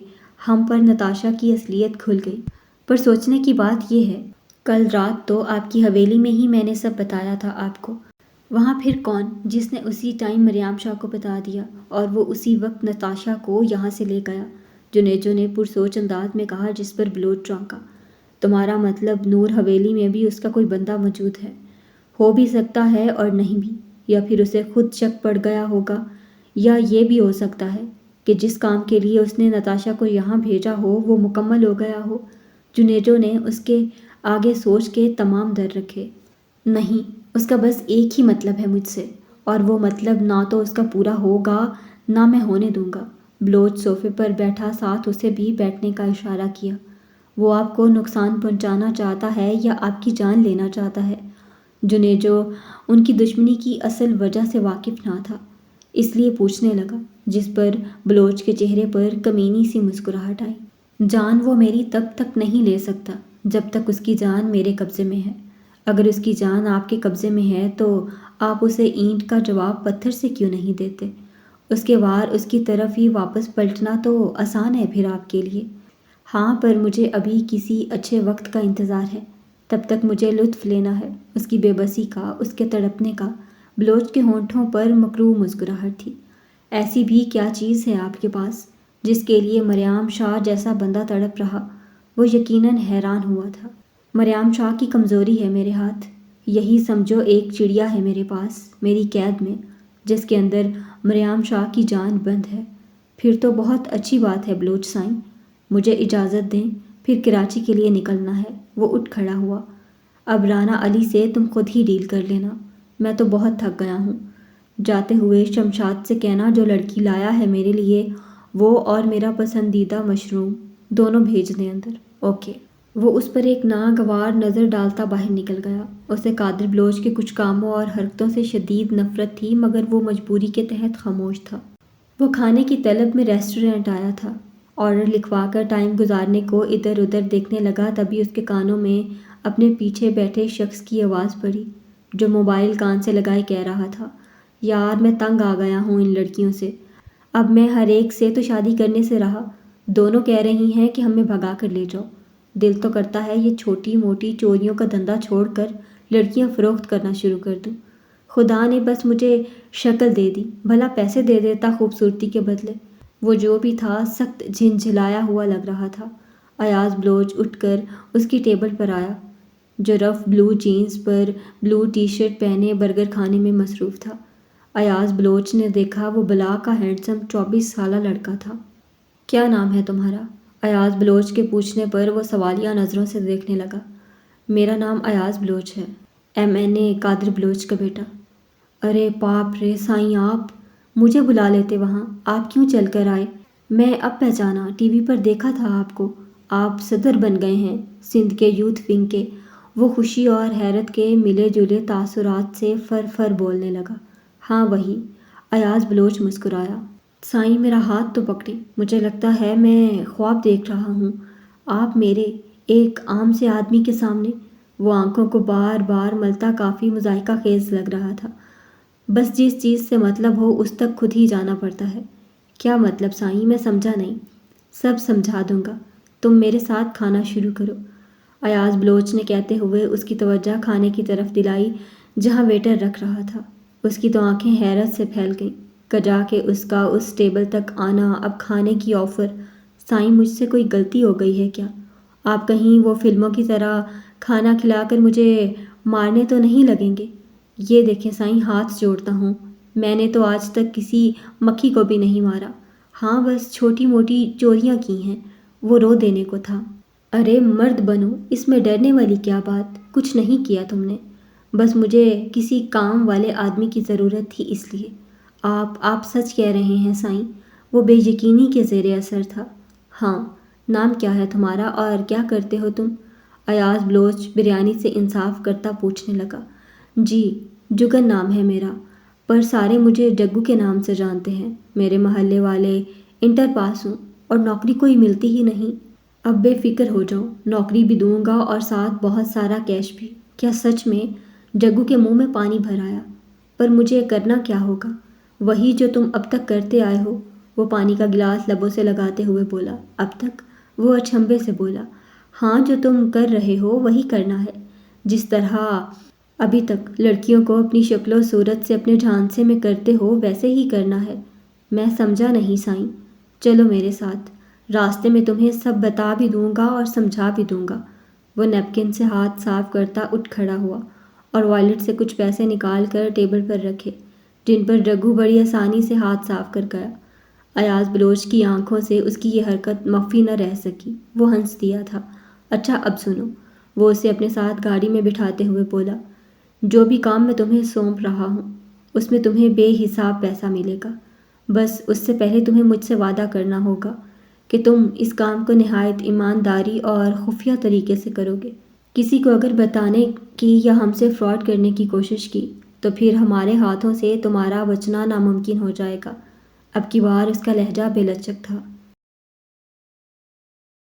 ہم پر نتاشا کی اصلیت کھل گئی۔ پر سوچنے کی بات یہ ہے، کل رات تو آپ کی حویلی میں ہی میں نے سب بتایا تھا آپ کو، وہاں پھر کون جس نے اسی ٹائم مریم شاہ کو بتا دیا اور وہ اسی وقت نتاشا کو یہاں سے لے گیا؟ جنیجو نے پرسوچ انداز میں کہا، جس پر بلوچ چونکا۔ تمہارا مطلب نور حویلی میں بھی اس کا کوئی بندہ موجود ہے؟ ہو بھی سکتا ہے اور نہیں بھی، یا پھر اسے خود شک پڑ گیا ہوگا، یا یہ بھی ہو سکتا ہے کہ جس کام کے لیے اس نے نتاشا کو یہاں بھیجا ہو وہ مکمل ہو گیا ہو۔ جنیجو نے اس کے آگے سوچ کے تمام در رکھے۔ نہیں، اس کا بس ایک ہی مطلب ہے مجھ سے، اور وہ مطلب نہ تو اس کا پورا ہوگا نہ میں ہونے دوں گا۔ بلوچ صوفے پر بیٹھا ساتھ اسے بھی بیٹھنے کا اشارہ کیا۔ وہ آپ کو نقصان پہنچانا چاہتا ہے یا آپ کی جان لینا چاہتا ہے؟ جنیجو ان کی دشمنی کی اصل وجہ سے واقف نہ تھا، اس لیے پوچھنے لگا، جس پر بلوچ کے چہرے پر کمینی سی مسکراہٹ آئی۔ جان وہ میری تب تک نہیں لے سکتا جب تک اس کی جان میرے قبضے میں ہے۔ اگر اس کی جان آپ کے قبضے میں ہے تو آپ اسے اینٹ کا جواب پتھر سے کیوں نہیں دیتے؟ اس کے وار اس کی طرف ہی واپس پلٹنا تو آسان ہے پھر آپ کے لیے۔ ہاں، پر مجھے ابھی کسی اچھے وقت کا انتظار ہے، تب تک مجھے لطف لینا ہے اس کی بے بسی کا، اس کے تڑپنے کا۔ بلوچ کے ہونٹوں پر مکروہ مسکراہٹ تھی۔ ایسی بھی کیا چیز ہے آپ کے پاس جس کے لیے مریم شاہ جیسا بندہ تڑپ رہا؟ وہ یقیناً حیران ہوا تھا۔ مریم شاہ کی کمزوری ہے میرے ہاتھ، یہی سمجھو ایک چڑیا ہے میرے پاس، میری قید میں، جس کے اندر مریم شاہ کی جان بند ہے۔ پھر تو بہت اچھی بات ہے بلوچ سائیں، مجھے اجازت دیں، پھر کراچی کے لیے نکلنا ہے۔ وہ اٹھ کھڑا ہوا۔ اب رانا علی سے تم خود ہی ڈیل کر لینا، میں تو بہت تھک گیا ہوں۔ جاتے ہوئے شمشاد سے کہنا جو لڑکی لایا ہے میرے لیے وہ اور میرا پسندیدہ مشروم دونوں بھیج دیں اندر۔ اوکے۔ وہ اس پر ایک ناگوار نظر ڈالتا باہر نکل گیا۔ اسے قادر بلوچ کے کچھ کاموں اور حرکتوں سے شدید نفرت تھی، مگر وہ مجبوری کے تحت خاموش تھا۔ وہ کھانے کی طلب میں ریسٹورنٹ آیا تھا، آرڈر لکھوا کر ٹائم گزارنے کو ادھر ادھر دیکھنے لگا، تبھی اس کے کانوں میں اپنے پیچھے بیٹھے شخص کی آواز پڑی، جو موبائل کان سے لگائے کہہ رہا تھا، یار میں تنگ آ گیا ہوں ان لڑکیوں سے، اب میں ہر ایک سے تو شادی کرنے سے رہا، دونوں کہہ رہی ہیں کہ ہمیں بھگا کر لے جاؤ۔ دل تو کرتا ہے یہ چھوٹی موٹی چوریوں کا دھندا چھوڑ کر لڑکیاں فروخت کرنا شروع کر دوں۔ خدا نے بس مجھے شکل دے دی، بھلا پیسے دے دیتا خوبصورتی کے بدلے۔ وہ جو بھی تھا سخت جھنجھلایا ہوا لگ رہا تھا۔ ایاز بلوچ اٹھ کر اس کی ٹیبل پر آیا، جو رف بلو جینز پر بلو ٹی شرٹ پہنے برگر کھانے میں مصروف تھا۔ ایاز بلوچ نے دیکھا وہ بلا کا ہینڈسم 24 سالہ لڑکا تھا۔ کیا نام ہے تمہارا؟ ایاز بلوچ کے پوچھنے پر وہ سوالیہ نظروں سے دیکھنے لگا۔ میرا نام ایاز بلوچ ہے، MNA قادر بلوچ کا بیٹا۔ ارے باپ رے سائیں، آپ مجھے بلا لیتے وہاں، آپ کیوں چل کر آئے؟ میں اب پہچانا، ٹی وی پر دیکھا تھا آپ کو، آپ صدر بن گئے ہیں سندھ کے یوتھ ونگ کے۔ وہ خوشی اور حیرت کے ملے جلے تاثرات سے فر فر بولنے لگا۔ ہاں وہی۔ ایاز بلوچ مسکرایا۔ سائیں میرا ہاتھ تو پکڑیں، مجھے لگتا ہے میں خواب دیکھ رہا ہوں، آپ میرے ایک عام سے آدمی کے سامنے۔ وہ آنکھوں کو بار بار ملتا کافی مضحکہ خیز لگ رہا تھا۔ بس جس چیز سے مطلب ہو اس تک خود ہی جانا پڑتا ہے۔ کیا مطلب سائیں؟ میں سمجھا نہیں۔ سب سمجھا دوں گا، تم میرے ساتھ کھانا شروع کرو۔ ایاز بلوچ نے کہتے ہوئے اس کی توجہ کھانے کی طرف دلائی جہاں ویٹر رکھ رہا تھا۔ اس کی تو آنکھیں حیرت سے پھیل گئیں، کجا کہ اس کا اس ٹیبل تک آنا، اب کھانے کی آفر۔ سائیں مجھ سے کوئی غلطی ہو گئی ہے کیا؟ آپ کہیں وہ فلموں کی طرح کھانا کھلا کر مجھے مارنے تو نہیں لگیں گے؟ یہ دیکھیں سائیں، ہاتھ جوڑتا ہوں، میں نے تو آج تک کسی مکھی کو بھی نہیں مارا، ہاں بس چھوٹی موٹی چوریاں کی ہیں، وہ رو دینے کو تھا۔ ارے مرد بنو، اس میں ڈرنے والی کیا بات، کچھ نہیں کیا تم نے۔ بس مجھے کسی کام والے آدمی کی ضرورت تھی اس لیے۔ آپ سچ کہہ رہے ہیں سائیں؟ وہ بے یقینی کے زیر اثر تھا۔ ہاں، نام کیا ہے تمہارا اور کیا کرتے ہو تم؟ ایاز بلوچ بریانی سے انصاف کرتا پوچھنے لگا۔ جی، جگن نام ہے میرا، پر سارے مجھے جگو کے نام سے جانتے ہیں۔ میرے محلے والے انٹر پاس ہوں اور نوکری کوئی ملتی ہی نہیں۔ اب بے فکر ہو جاؤ، نوکری بھی دوں گا اور ساتھ بہت سارا کیش بھی۔ کیا سچ میں؟ جگو کے منہ میں پانی بھر آیا۔ پر مجھے کرنا کیا ہوگا؟ وہی جو تم اب تک کرتے آئے ہو، وہ پانی کا گلاس لبوں سے لگاتے ہوئے بولا۔ اب تک؟ وہ اچنبھے سے بولا۔ ہاں، جو تم کر رہے ہو وہی کرنا ہے، جس طرح ابھی تک لڑکیوں کو اپنی شکل و صورت سے اپنے جھانسے میں کرتے ہو ویسے ہی کرنا ہے۔ میں سمجھا نہیں سائیں۔ چلو میرے ساتھ، راستے میں تمہیں سب بتا بھی دوں گا اور سمجھا بھی دوں گا۔ وہ نیپکن سے ہاتھ صاف کرتا اٹھ کھڑا ہوا اور والیٹ سے کچھ پیسے نکال کر ٹیبل پر رکھے، جن پر جگو بڑی آسانی سے ہاتھ صاف کر گیا۔ ایاز بلوچ کی آنکھوں سے اس کی یہ حرکت مخفی نہ رہ سکی، وہ ہنس دیا تھا۔ اچھا اب سنو، وہ اسے اپنے ساتھ گاڑی میں بٹھاتے ہوئے بولا۔ جو بھی کام میں تمہیں سونپ رہا ہوں اس میں تمہیں بے حساب پیسہ ملے گا، بس اس سے پہلے تمہیں مجھ سے وعدہ کرنا ہوگا کہ تم اس کام کو نہایت ایمانداری اور خفیہ طریقے سے کرو گے۔ کسی کو اگر بتانے کی یا ہم سے فراڈ کرنے کی کوشش کی تو پھر ہمارے ہاتھوں سے تمہارا بچنا ناممکن ہو جائے گا۔ اب کی بار اس کا لہجہ بے لچک تھا۔